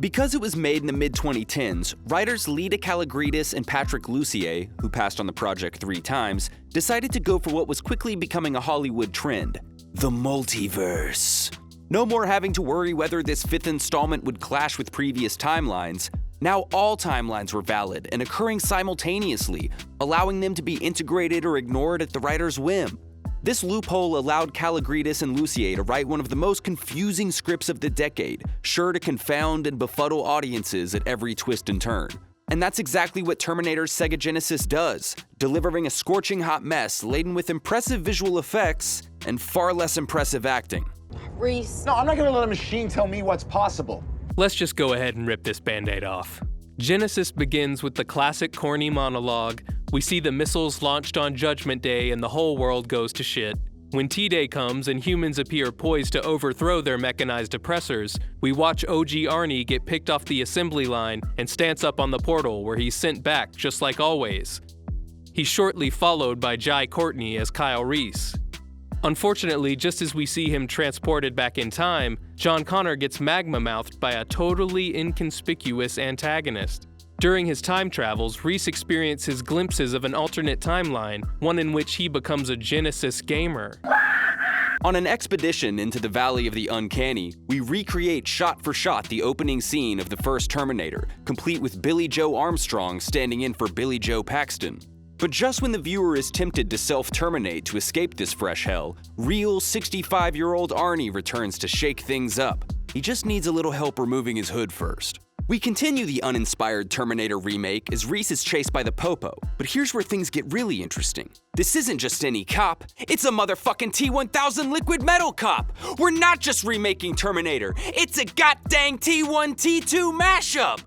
Speaker 1: Because it was made in the mid-2010s, writers Lita Kalogridis and Patrick Lussier, who passed on the project 3 times, decided to go for what was quickly becoming a Hollywood trend: the multiverse. No more having to worry whether this 5th installment would clash with previous timelines. Now all timelines were valid and occurring simultaneously, allowing them to be integrated or ignored at the writer's whim. This loophole allowed Kalogridis and Lussier to write one of the most confusing scripts of the decade, sure to confound and befuddle audiences at every twist and turn. And that's exactly what Terminator's Sega Genesis does, delivering a scorching hot mess laden with impressive visual effects and far less impressive acting.
Speaker 9: Reese. No, I'm not gonna let a machine tell me what's possible.
Speaker 3: Let's just go ahead and rip this band-aid off. Genesis begins with the classic corny monologue. We see the missiles launched on Judgment Day and the whole world goes to shit. When T-Day comes and humans appear poised to overthrow their mechanized oppressors, we watch OG Arnie get picked off the assembly line and stance up on the portal where he's sent back just like always. He's shortly followed by Jai Courtney as Kyle Reese. Unfortunately, just as we see him transported back in time, John Connor gets magma-mouthed by a totally inconspicuous antagonist. During his time travels, Reese experiences glimpses of an alternate timeline, one in which he becomes a Genesis gamer.
Speaker 1: On an expedition into the Valley of the Uncanny, we recreate shot for shot the opening scene of the first Terminator, complete with Billy Joe Armstrong standing in for Billy Joe Paxton. But just when the viewer is tempted to self-terminate to escape this fresh hell, real 65-year-old Arnie returns to shake things up. He just needs a little help removing his hood first. We continue the uninspired Terminator remake as Reese is chased by the Popo, but here's where things get really interesting. This isn't just any cop, it's a motherfucking T-1000 liquid metal cop! We're not just remaking Terminator, it's a goddamn T1, T2 mashup!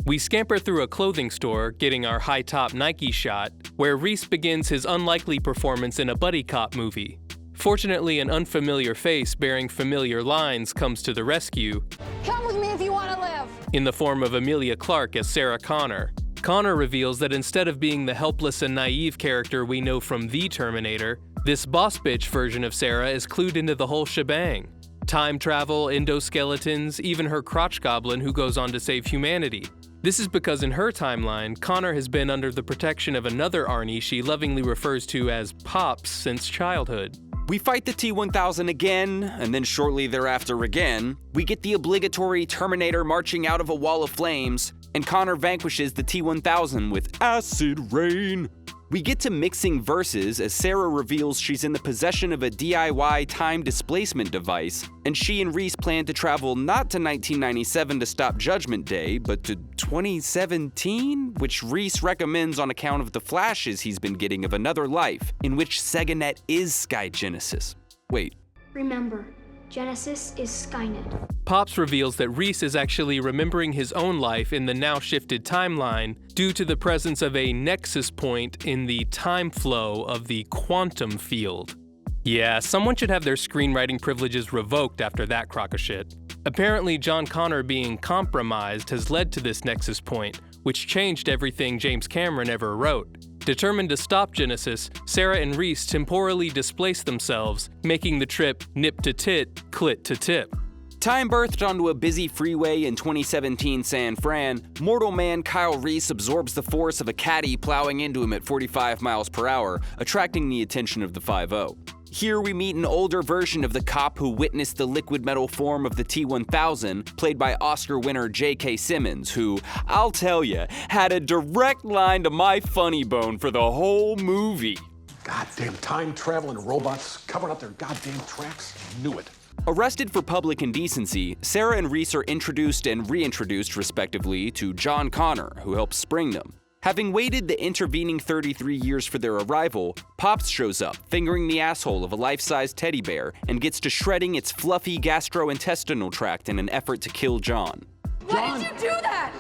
Speaker 3: We scamper through a clothing store, getting our high-top Nike shot, where Reese begins his unlikely performance in a buddy cop movie. Fortunately, an unfamiliar face bearing familiar lines comes to the rescue.
Speaker 11: Come with me if you want to live!
Speaker 3: In the form of Emilia Clarke as Sarah Connor. Connor reveals that instead of being the helpless and naive character we know from the Terminator, this boss bitch version of Sarah is clued into the whole shebang. Time travel, endoskeletons, even her crotch goblin who goes on to save humanity. This is because in her timeline, Connor has been under the protection of another Arnie she lovingly refers to as Pops since childhood.
Speaker 1: We fight the T-1000 again, and then shortly thereafter again, we get the obligatory Terminator marching out of a wall of flames, and Connor vanquishes the T-1000 with acid rain. We get to mixing verses as Sarah reveals she's in the possession of a DIY time displacement device, and she and Reese plan to travel not to 1997 to stop Judgment Day, but to 2017, which Reese recommends on account of the flashes he's been getting of another life, in which SegaNet is Sky Genesis. Wait.
Speaker 20: Remember, Genesis is Skynet.
Speaker 3: Pops reveals that Reese is actually remembering his own life in the now-shifted timeline due to the presence of a nexus point in the time flow of the quantum field. Yeah, someone should have their screenwriting privileges revoked after that crock of shit. Apparently, John Connor being compromised has led to this nexus point, which changed everything James Cameron ever wrote. Determined to stop Genesis, Sarah and Reese temporally displace themselves, making the trip nip to tit, clit to tip.
Speaker 1: Time birthed onto a busy freeway in 2017 San Fran, mortal man Kyle Reese absorbs the force of a caddy plowing into him at 45 miles per hour, attracting the attention of the 5-0. Here we meet an older version of the cop who witnessed the liquid metal form of the T-1000, played by Oscar winner J.K. Simmons, who, I'll tell ya, had a direct line to my funny bone for the whole movie.
Speaker 9: Goddamn time-traveling robots covering up their goddamn tracks. Knew it.
Speaker 1: Arrested for public indecency, Sarah and Reese are introduced and reintroduced, respectively, to John Connor, who helps spring them. Having waited the intervening 33 years for their arrival, Pops shows up, fingering the asshole of a life-size teddy bear, and gets to shredding its fluffy gastrointestinal tract in an effort to kill John.
Speaker 11: Why did you do that?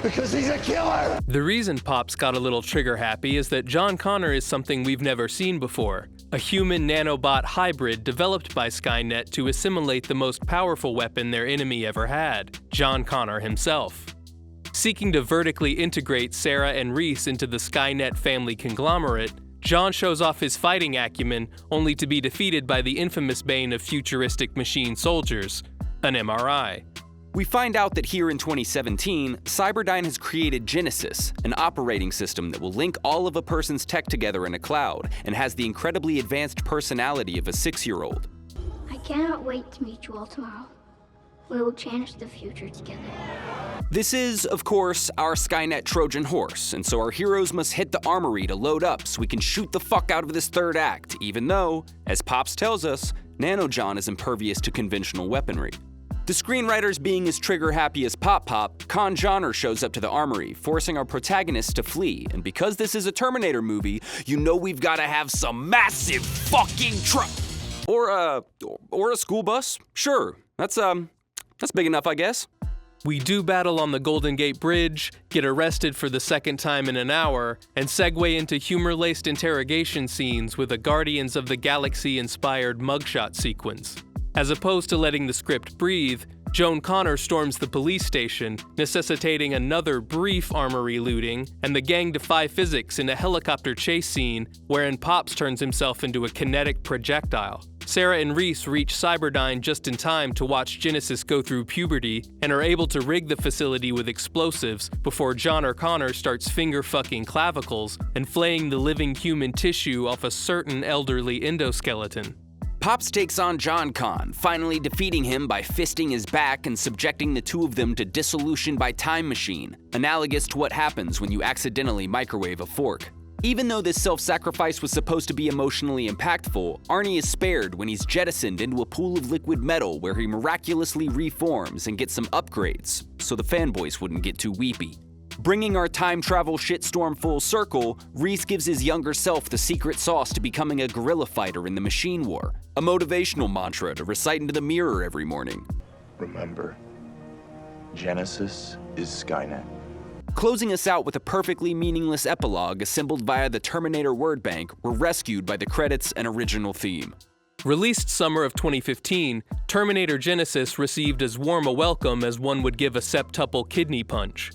Speaker 9: Because he's a killer!
Speaker 3: The reason Pops got a little trigger-happy is that John Connor is something we've never seen before. A human nanobot hybrid developed by Skynet to assimilate the most powerful weapon their enemy ever had, John Connor himself. Seeking to vertically integrate Sarah and Reese into the Skynet family conglomerate, John shows off his fighting acumen only to be defeated by the infamous bane of futuristic machine soldiers, an MRI.
Speaker 1: We find out that here in 2017, Cyberdyne has created Genesis, an operating system that will link all of a person's tech together in a cloud and has the incredibly advanced personality of a 6-year-old.
Speaker 20: I cannot wait to meet you all tomorrow. We will change the future together.
Speaker 1: This is, of course, our Skynet Trojan horse, and so our heroes must hit the armory to load up so we can shoot the fuck out of this third act, even though, as Pops tells us, Nano John is impervious to conventional weaponry. The screenwriters being as trigger-happy as Pop, Con Johnner shows up to the armory, forcing our protagonists to flee, and because this is a Terminator movie, you know we've gotta have some massive fucking truck! Or a school bus? Sure, that's big enough, I guess.
Speaker 3: We do battle on the Golden Gate Bridge, get arrested for the second time in an hour, and segue into humor-laced interrogation scenes with a Guardians of the Galaxy-inspired mugshot sequence. As opposed to letting the script breathe, Joan Connor storms the police station, necessitating another brief armory looting, and the gang defy physics in a helicopter chase scene wherein Pops turns himself into a kinetic projectile. Sarah and Reese reach Cyberdyne just in time to watch Genesis go through puberty and are able to rig the facility with explosives before John or Connor starts finger-fucking clavicles and flaying the living human tissue off a certain elderly endoskeleton.
Speaker 1: Pops takes on John Con, finally defeating him by fisting his back and subjecting the two of them to dissolution by time machine, analogous to what happens when you accidentally microwave a fork. Even though this self-sacrifice was supposed to be emotionally impactful, Arnie is spared when he's jettisoned into a pool of liquid metal where he miraculously reforms and gets some upgrades, so the fanboys wouldn't get too weepy. Bringing our time travel shitstorm full circle, Reese gives his younger self the secret sauce to becoming a guerrilla fighter in the machine war, a motivational mantra to recite into the mirror every morning.
Speaker 5: Remember, Genesis is Skynet.
Speaker 1: Closing us out with a perfectly meaningless epilogue assembled via the Terminator word bank, we're rescued by the credits and original theme.
Speaker 3: Released summer of 2015, Terminator Genesis received as warm a welcome as one would give a septuple kidney punch.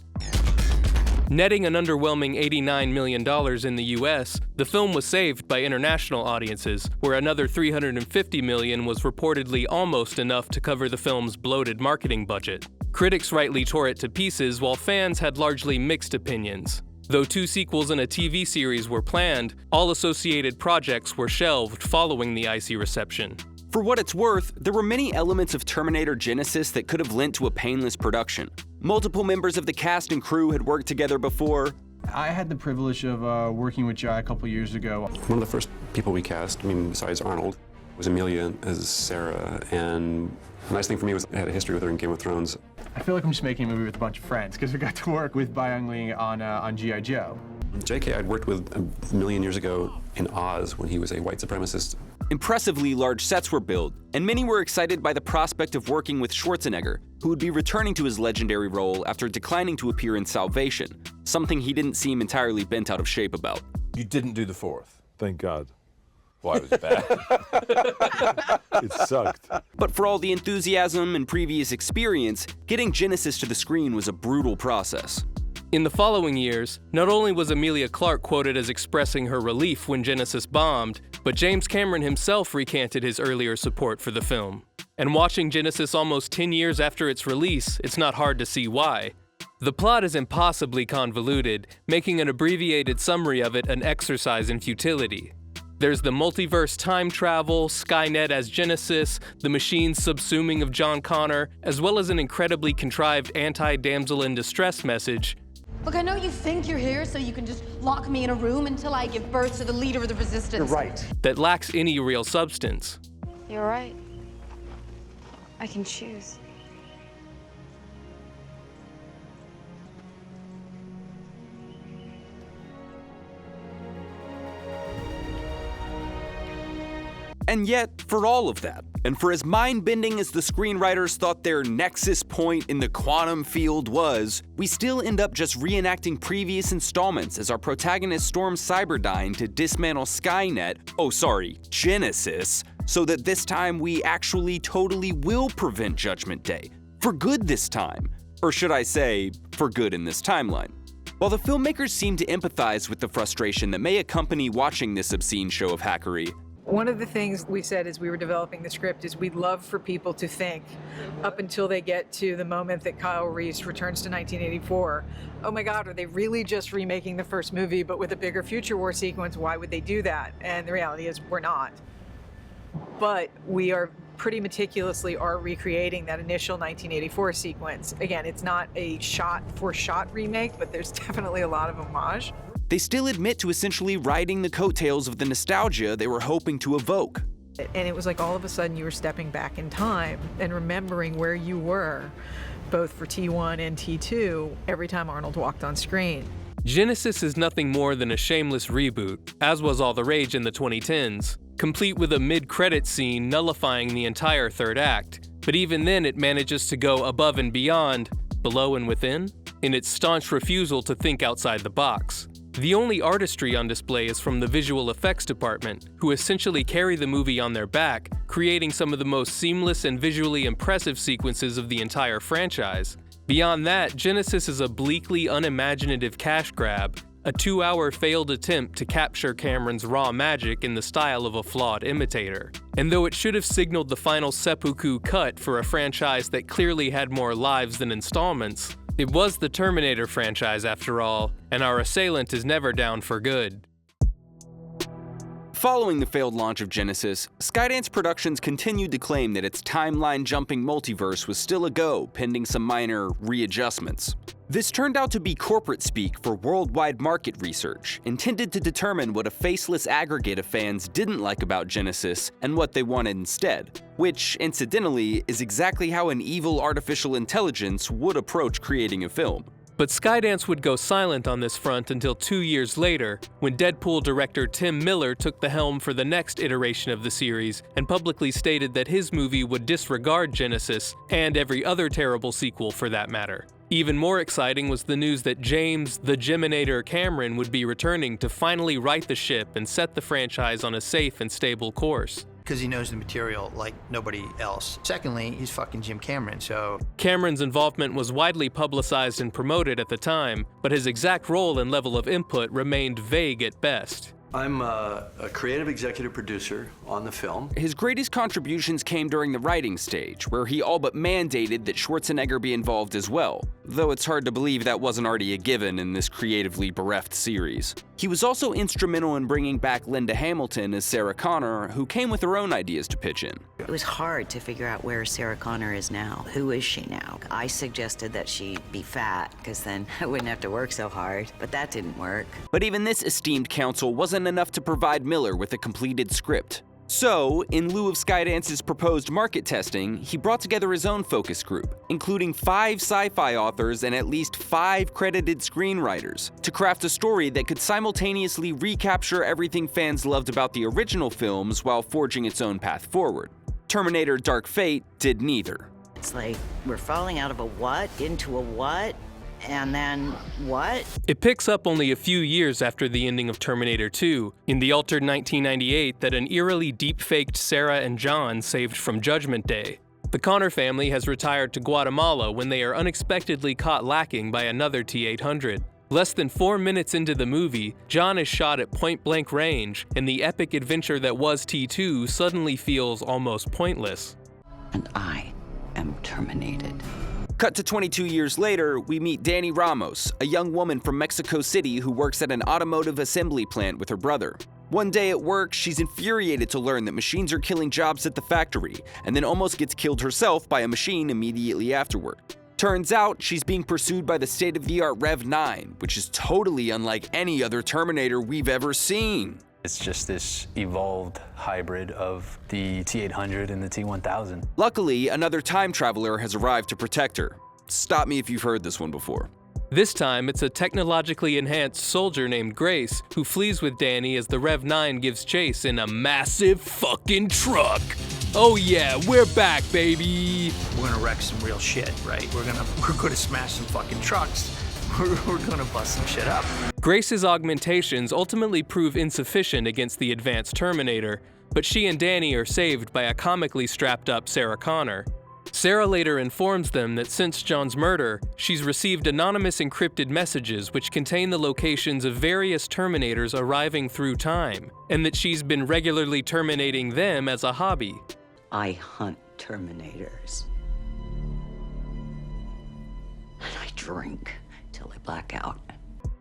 Speaker 3: Netting an underwhelming $89 million in the US, the film was saved by international audiences, where another $350 million was reportedly almost enough to cover the film's bloated marketing budget. Critics rightly tore it to pieces, while fans had largely mixed opinions. Though 2 sequels and a TV series were planned, all associated projects were shelved following the icy reception.
Speaker 1: For what it's worth, there were many elements of Terminator Genisys that could have lent to a painless production. Multiple members of the cast and crew had worked together before.
Speaker 15: I had the privilege of working with Jai a couple years ago.
Speaker 16: One of the first people we cast, besides Arnold, was Amelia as Sarah, and the nice thing for me was I had a history with her in Game of Thrones.
Speaker 15: I feel like I'm just making a movie with a bunch of friends because we got to work with Byung Lee on G.I. Joe.
Speaker 16: JK I'd worked with a million years ago in Oz when he was a white supremacist.
Speaker 1: Impressively large sets were built, and many were excited by the prospect of working with Schwarzenegger, who would be returning to his legendary role after declining to appear in Salvation, something he didn't seem entirely bent out of shape about.
Speaker 17: You didn't do the fourth, thank God. Well, it was bad. It sucked.
Speaker 1: But for all the enthusiasm and previous experience, getting Genisys to the screen was a brutal process.
Speaker 3: In the following years, not only was Emilia Clarke quoted as expressing her relief when Genisys bombed, but James Cameron himself recanted his earlier support for the film. And watching Genisys almost 10 years after its release, it's not hard to see why. The plot is impossibly convoluted, making an abbreviated summary of it an exercise in futility. There's the multiverse time travel, Skynet as Genisys, the machine subsuming of John Connor, as well as an incredibly contrived anti-damsel in distress message.
Speaker 11: Look, I know you think you're here so you can just lock me in a room until I give birth to the leader of the resistance.
Speaker 15: You're right.
Speaker 3: That lacks any real substance.
Speaker 20: You're right. I can choose.
Speaker 1: And yet, for all of that, and for as mind-bending as the screenwriters thought their nexus point in the quantum field was, we still end up just reenacting previous installments as our protagonist storms Cyberdyne to dismantle Skynet, Genisys, so that this time we actually totally will prevent Judgment Day. For good this time. Or should I say, for good in this timeline. While the filmmakers seem to empathize with the frustration that may accompany watching this obscene show of hackery,
Speaker 18: one of the things we said as we were developing the script is we'd love for people to think, up until they get to the moment that Kyle Reese returns to 1984, oh my God, are they really just remaking the first movie but with a bigger future war sequence? Why would they do that? And the reality is we're not. But we are pretty meticulously recreating that initial 1984 sequence. Again, it's not a shot-for-shot remake, but there's definitely a lot of homage.
Speaker 1: They still admit to essentially riding the coattails of the nostalgia they were hoping to evoke.
Speaker 18: And it was like all of a sudden you were stepping back in time and remembering where you were, both for T1 and T2, every time Arnold walked on screen.
Speaker 3: Genisys is nothing more than a shameless reboot, as was all the rage in the 2010s, complete with a mid-credits scene nullifying the entire third act. But even then it manages to go above and beyond, below and within, in its staunch refusal to think outside the box. The only artistry on display is from the visual effects department, who essentially carry the movie on their back, creating some of the most seamless and visually impressive sequences of the entire franchise. Beyond that, Genisys is a bleakly unimaginative cash grab, a 2-hour failed attempt to capture Cameron's raw magic in the style of a flawed imitator. And though it should have signaled the final seppuku cut for a franchise that clearly had more lives than installments, it was the Terminator franchise after all, and our assailant is never down for good.
Speaker 1: Following the failed launch of Genisys, Skydance Productions continued to claim that its timeline-jumping multiverse was still a go, pending some minor readjustments. This turned out to be corporate speak for worldwide market research, intended to determine what a faceless aggregate of fans didn't like about Genisys and what they wanted instead, which, incidentally, is exactly how an evil artificial intelligence would approach creating a film.
Speaker 3: But Skydance would go silent on this front until 2 years later, when Deadpool director Tim Miller took the helm for the next iteration of the series and publicly stated that his movie would disregard Genisys, and every other terrible sequel for that matter. Even more exciting was the news that James the Terminator Cameron would be returning to finally right the ship and set the franchise on a safe and stable course.
Speaker 19: Because he knows the material like nobody else. Secondly, he's fucking Jim Cameron, so...
Speaker 3: Cameron's involvement was widely publicized and promoted at the time, but his exact role and level of input remained vague at best.
Speaker 10: I'm a creative executive producer on the film.
Speaker 1: His greatest contributions came during the writing stage, where he all but mandated that Schwarzenegger be involved as well, though it's hard to believe that wasn't already a given in this creatively bereft series. He was also instrumental in bringing back Linda Hamilton as Sarah Connor, who came with her own ideas to pitch in.
Speaker 12: It was hard to figure out where Sarah Connor is now. Who is she now? I suggested that she be fat, because then I wouldn't have to work so hard, but that didn't work.
Speaker 1: But even this esteemed counsel wasn't enough to provide Miller with a completed script. So, in lieu of Skydance's proposed market testing, he brought together his own focus group, including 5 sci-fi authors and at least 5 credited screenwriters, to craft a story that could simultaneously recapture everything fans loved about the original films while forging its own path forward. Terminator Dark Fate did neither.
Speaker 12: It's like we're falling out of a what into a what, and then what?
Speaker 3: It picks up only a few years after the ending of Terminator 2, in the altered 1998 that an eerily deep-faked Sarah and John saved from Judgment Day. The Connor family has retired to Guatemala when they are unexpectedly caught lacking by another T-800. Less than 4 minutes into the movie, John is shot at point-blank range, and the epic adventure that was T2 suddenly feels almost pointless.
Speaker 12: And I am terminated.
Speaker 1: Cut to 22 years later, we meet Dani Ramos, a young woman from Mexico City who works at an automotive assembly plant with her brother. One day at work, she's infuriated to learn that machines are killing jobs at the factory, and then almost gets killed herself by a machine immediately afterward. Turns out, she's being pursued by the state-of-the-art Rev 9, which is totally unlike any other Terminator we've ever seen.
Speaker 13: It's just this evolved hybrid of the T-800 and the T-1000.
Speaker 1: Luckily, another time traveler has arrived to protect her. Stop me if you've heard this one before.
Speaker 3: This time, it's a technologically enhanced soldier named Grace who flees with Dani as the Rev 9 gives chase in a massive fucking truck. Oh yeah, we're back, baby!
Speaker 6: We're gonna wreck some real shit, right? We're gonna smash some fucking trucks. We're gonna bust some shit up.
Speaker 3: Grace's augmentations ultimately prove insufficient against the advanced Terminator, but she and Dani are saved by a comically strapped-up Sarah Connor. Sarah later informs them that since John's murder, she's received anonymous encrypted messages which contain the locations of various Terminators arriving through time, and that she's been regularly terminating them as a hobby.
Speaker 12: I hunt Terminators. And I drink till I black out.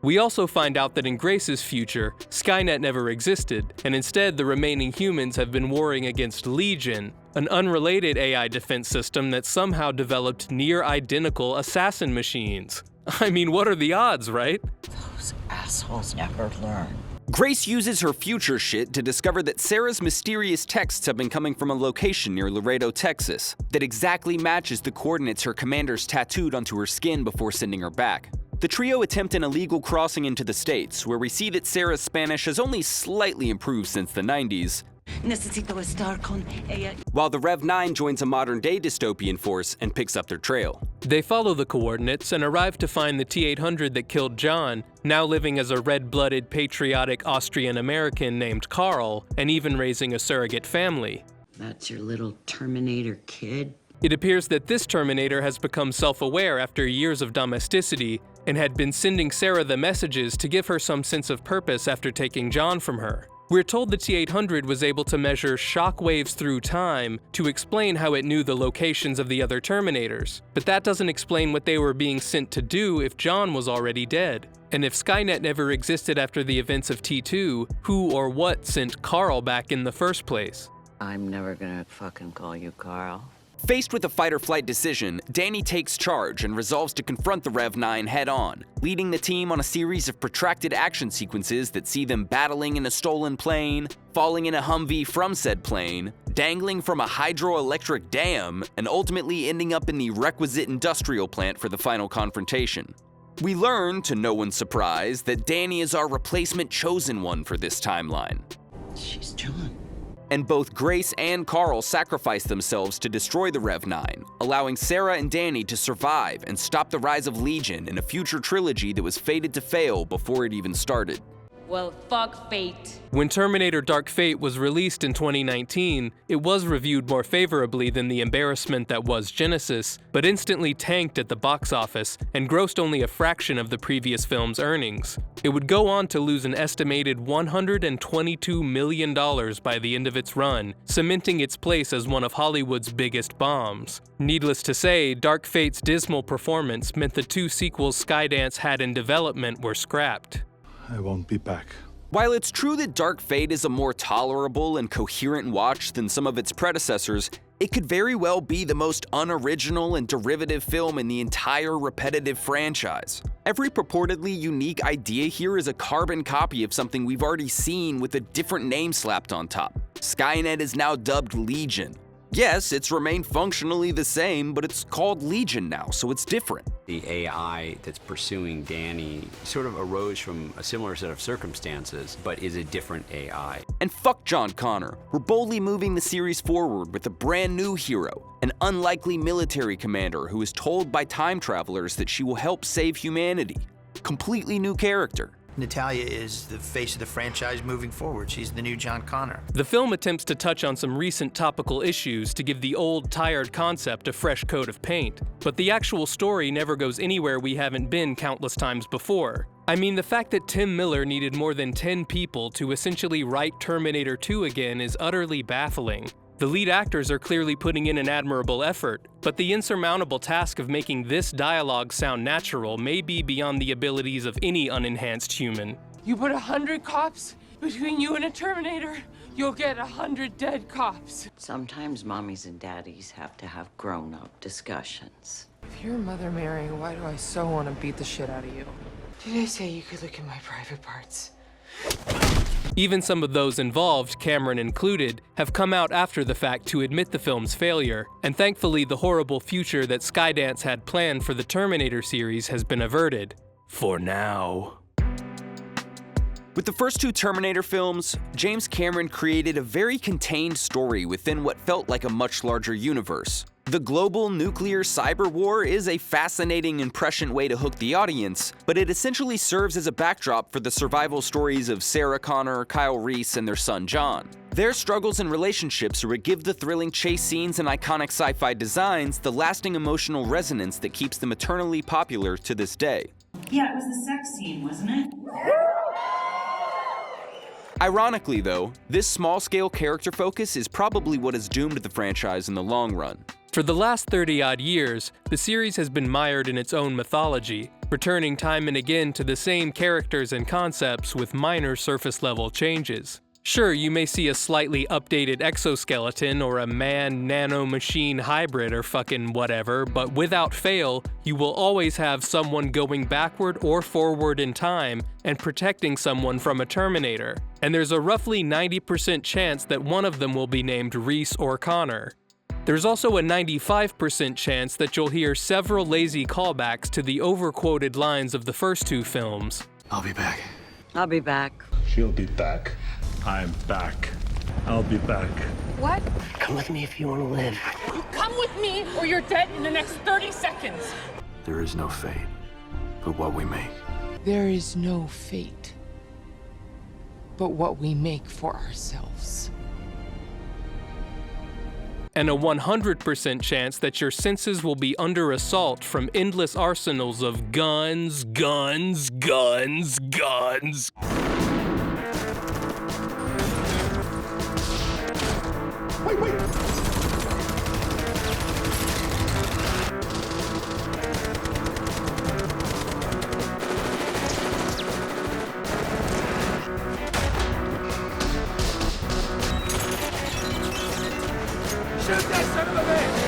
Speaker 3: We also find out that in Grace's future, Skynet never existed, and instead the remaining humans have been warring against Legion, an unrelated AI defense system that somehow developed near-identical assassin machines. I mean, what are the odds, right?
Speaker 12: Those assholes never learn.
Speaker 1: Grace uses her future shit to discover that Sarah's mysterious texts have been coming from a location near Laredo, Texas, that exactly matches the coordinates her commanders tattooed onto her skin before sending her back. The trio attempt an illegal crossing into the States, where we see that Sarah's Spanish has only slightly improved since the 90s,
Speaker 12: Necesito estar con ella.
Speaker 1: while the Rev 9 joins a modern-day dystopian force and picks up their trail.
Speaker 3: They follow the coordinates and arrive to find the T-800 that killed John, now living as a red-blooded, patriotic Austrian-American named Carl, and even raising a surrogate family.
Speaker 12: That's your little Terminator kid?
Speaker 3: It appears that this Terminator has become self-aware after years of domesticity, and had been sending Sarah the messages to give her some sense of purpose after taking John from her. We're told the T-800 was able to measure shock waves through time to explain how it knew the locations of the other Terminators, but that doesn't explain what they were being sent to do if John was already dead. And if Skynet never existed after the events of T2, who or what sent Carl back in the first place?
Speaker 12: I'm never gonna fucking call you Carl.
Speaker 1: Faced with a fight-or-flight decision, Dani takes charge and resolves to confront the Rev 9 head-on, leading the team on a series of protracted action sequences that see them battling in a stolen plane, falling in a Humvee from said plane, dangling from a hydroelectric dam, and ultimately ending up in the requisite industrial plant for the final confrontation. We learn, to no one's surprise, that Dani is our replacement chosen one for this timeline.
Speaker 12: She's John.
Speaker 1: And both Grace and Carl sacrifice themselves to destroy the Rev 9, allowing Sarah and Dani to survive and stop the rise of Legion in a future trilogy that was fated to fail before it even started.
Speaker 14: Well, fuck fate.
Speaker 3: When Terminator Dark Fate was released in 2019, it was reviewed more favorably than the embarrassment that was Genesis, but instantly tanked at the box office and grossed only a fraction of the previous film's earnings. It would go on to lose an estimated $122 million by the end of its run, cementing its place as one of Hollywood's biggest bombs. Needless to say, Dark Fate's dismal performance meant the 2 sequels Skydance had in development were scrapped.
Speaker 17: I won't be back.
Speaker 1: While it's true that Dark Fate is a more tolerable and coherent watch than some of its predecessors, it could very well be the most unoriginal and derivative film in the entire repetitive franchise. Every purportedly unique idea here is a carbon copy of something we've already seen with a different name slapped on top. Skynet is now dubbed Legion. Yes, it's remained functionally the same, but it's called Legion now, so it's different.
Speaker 22: The AI that's pursuing Danny sort of arose from a similar set of circumstances, but is a different AI.
Speaker 1: And fuck John Connor. We're boldly moving the series forward with a brand new hero, an unlikely military commander who is told by time travelers that she will help save humanity. Completely new character.
Speaker 19: Natalia is the face of the franchise moving forward. She's the new John Connor.
Speaker 3: The film attempts to touch on some recent topical issues to give the old, tired concept a fresh coat of paint, but the actual story never goes anywhere we haven't been countless times before. I mean, the fact that Tim Miller needed more than 10 people to essentially write Terminator 2 again is utterly baffling. The lead actors are clearly putting in an admirable effort, but the insurmountable task of making this dialogue sound natural may be beyond the abilities of any unenhanced human.
Speaker 23: You put 100 cops between you and a Terminator, you'll get 100 dead cops.
Speaker 12: Sometimes mommies and daddies have to have grown-up discussions.
Speaker 23: If you're Mother Mary, why do I so want to beat the shit out of you? Did I say you could look at my private parts?
Speaker 3: Even some of those involved, Cameron included, have come out after the fact to admit the film's failure, and thankfully the horrible future that Skydance had planned for the Terminator series has been averted. For now.
Speaker 1: With the first 2 Terminator films, James Cameron created a very contained story within what felt like a much larger universe. The global nuclear cyber war is a fascinating and prescient way to hook the audience, but it essentially serves as a backdrop for the survival stories of Sarah Connor, Kyle Reese, and their son John. Their struggles and relationships are what give the thrilling chase scenes and iconic sci-fi designs the lasting emotional resonance that keeps them eternally popular to this day.
Speaker 24: Yeah, it was the sex scene, wasn't it?
Speaker 1: Ironically though, this small-scale character focus is probably what has doomed the franchise in the long run.
Speaker 3: For the last 30-odd years, the series has been mired in its own mythology, returning time and again to the same characters and concepts with minor surface-level changes. Sure, you may see a slightly updated exoskeleton or a man-nano-machine hybrid or fucking whatever, but without fail, you will always have someone going backward or forward in time and protecting someone from a Terminator. And there's a roughly 90% chance that one of them will be named Reese or Connor. There's also a 95% chance that you'll hear several lazy callbacks to the overquoted lines of the first 2 films.
Speaker 8: I'll be back.
Speaker 12: I'll be back.
Speaker 17: She'll be back. I'm back. I'll be back.
Speaker 23: What?
Speaker 8: Come with me if you want to live.
Speaker 23: You come with me or you're dead in the next 30 seconds.
Speaker 8: There is no fate but what we make.
Speaker 23: There is no fate but what we make for ourselves.
Speaker 3: And a 100% chance that your senses will be under assault from endless arsenals of guns, guns, guns, guns.
Speaker 9: Wait!
Speaker 2: Shoot that son of a bitch!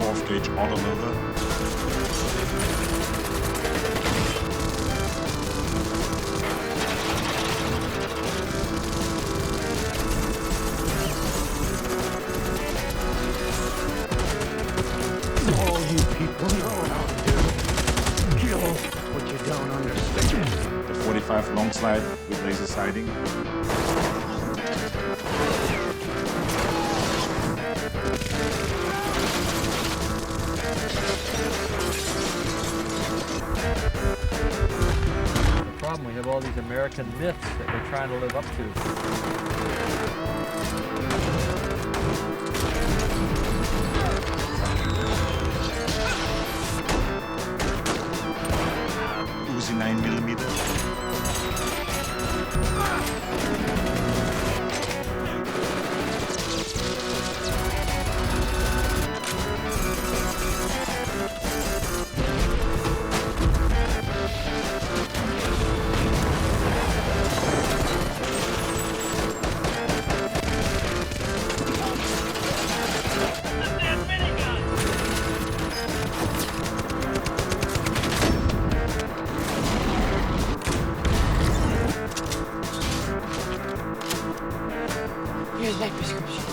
Speaker 17: Off-gauge autoloader.
Speaker 8: All you people know how to do. Kill what you don't understand.
Speaker 17: The 45 long slide with laser sighting.
Speaker 4: American myths that we're trying to live up to.
Speaker 7: Uzi 9mm.
Speaker 23: Here's my prescription.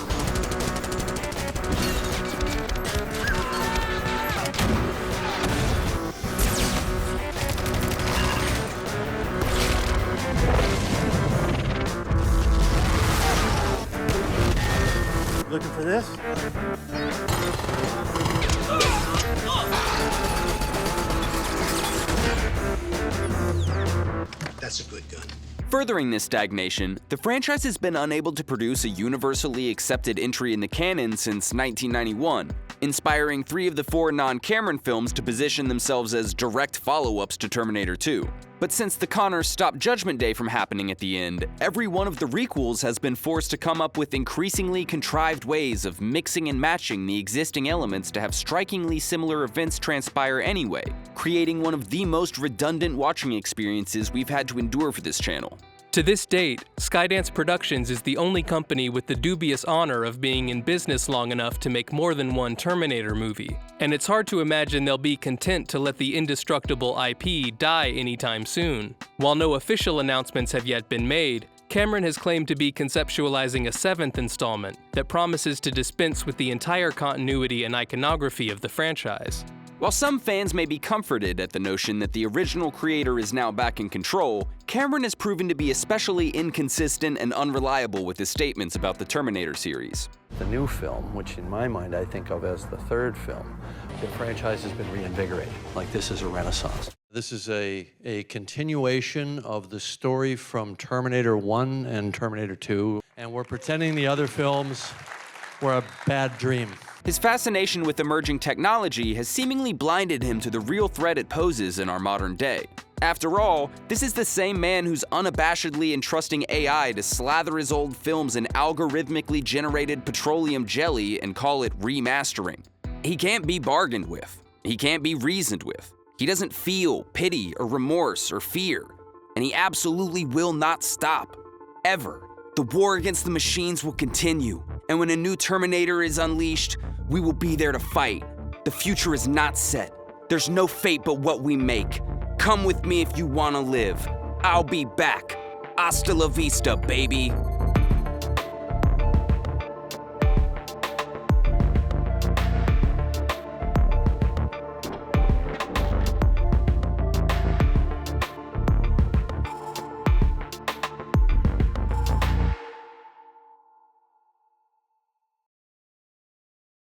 Speaker 8: Looking for this?
Speaker 7: That's a good gun.
Speaker 1: Furthering this stagnation, the franchise has been unable to produce a universally accepted entry in the canon since 1991, inspiring 3 of the 4 non-Cameron films to position themselves as direct follow-ups to Terminator 2. But since the Connors stopped Judgment Day from happening at the end, every one of the requels has been forced to come up with increasingly contrived ways of mixing and matching the existing elements to have strikingly similar events transpire anyway, creating one of the most redundant watching experiences we've had to endure for this channel.
Speaker 3: To this date, Skydance Productions is the only company with the dubious honor of being in business long enough to make more than one Terminator movie, and it's hard to imagine they'll be content to let the indestructible IP die anytime soon. While no official announcements have yet been made, Cameron has claimed to be conceptualizing a 7th installment that promises to dispense with the entire continuity and iconography of the franchise.
Speaker 1: While some fans may be comforted at the notion that the original creator is now back in control, Cameron has proven to be especially inconsistent and unreliable with his statements about the Terminator series.
Speaker 10: The new film, which in my mind I think of as the 3rd film, the franchise has been reinvigorated. Like this is a renaissance. This is a continuation of the story from Terminator 1 and Terminator 2, and we're pretending the other films were a bad dream.
Speaker 1: His fascination with emerging technology has seemingly blinded him to the real threat it poses in our modern day. After all, this is the same man who's unabashedly entrusting AI to slather his old films in algorithmically generated petroleum jelly and call it remastering. He can't be bargained with. He can't be reasoned with. He doesn't feel pity or remorse or fear. And he absolutely will not stop. Ever. The war against the machines will continue. And when a new Terminator is unleashed, we will be there to fight. The future is not set. There's no fate but what we make. Come with me if you want to live. I'll be back. Hasta la vista, baby.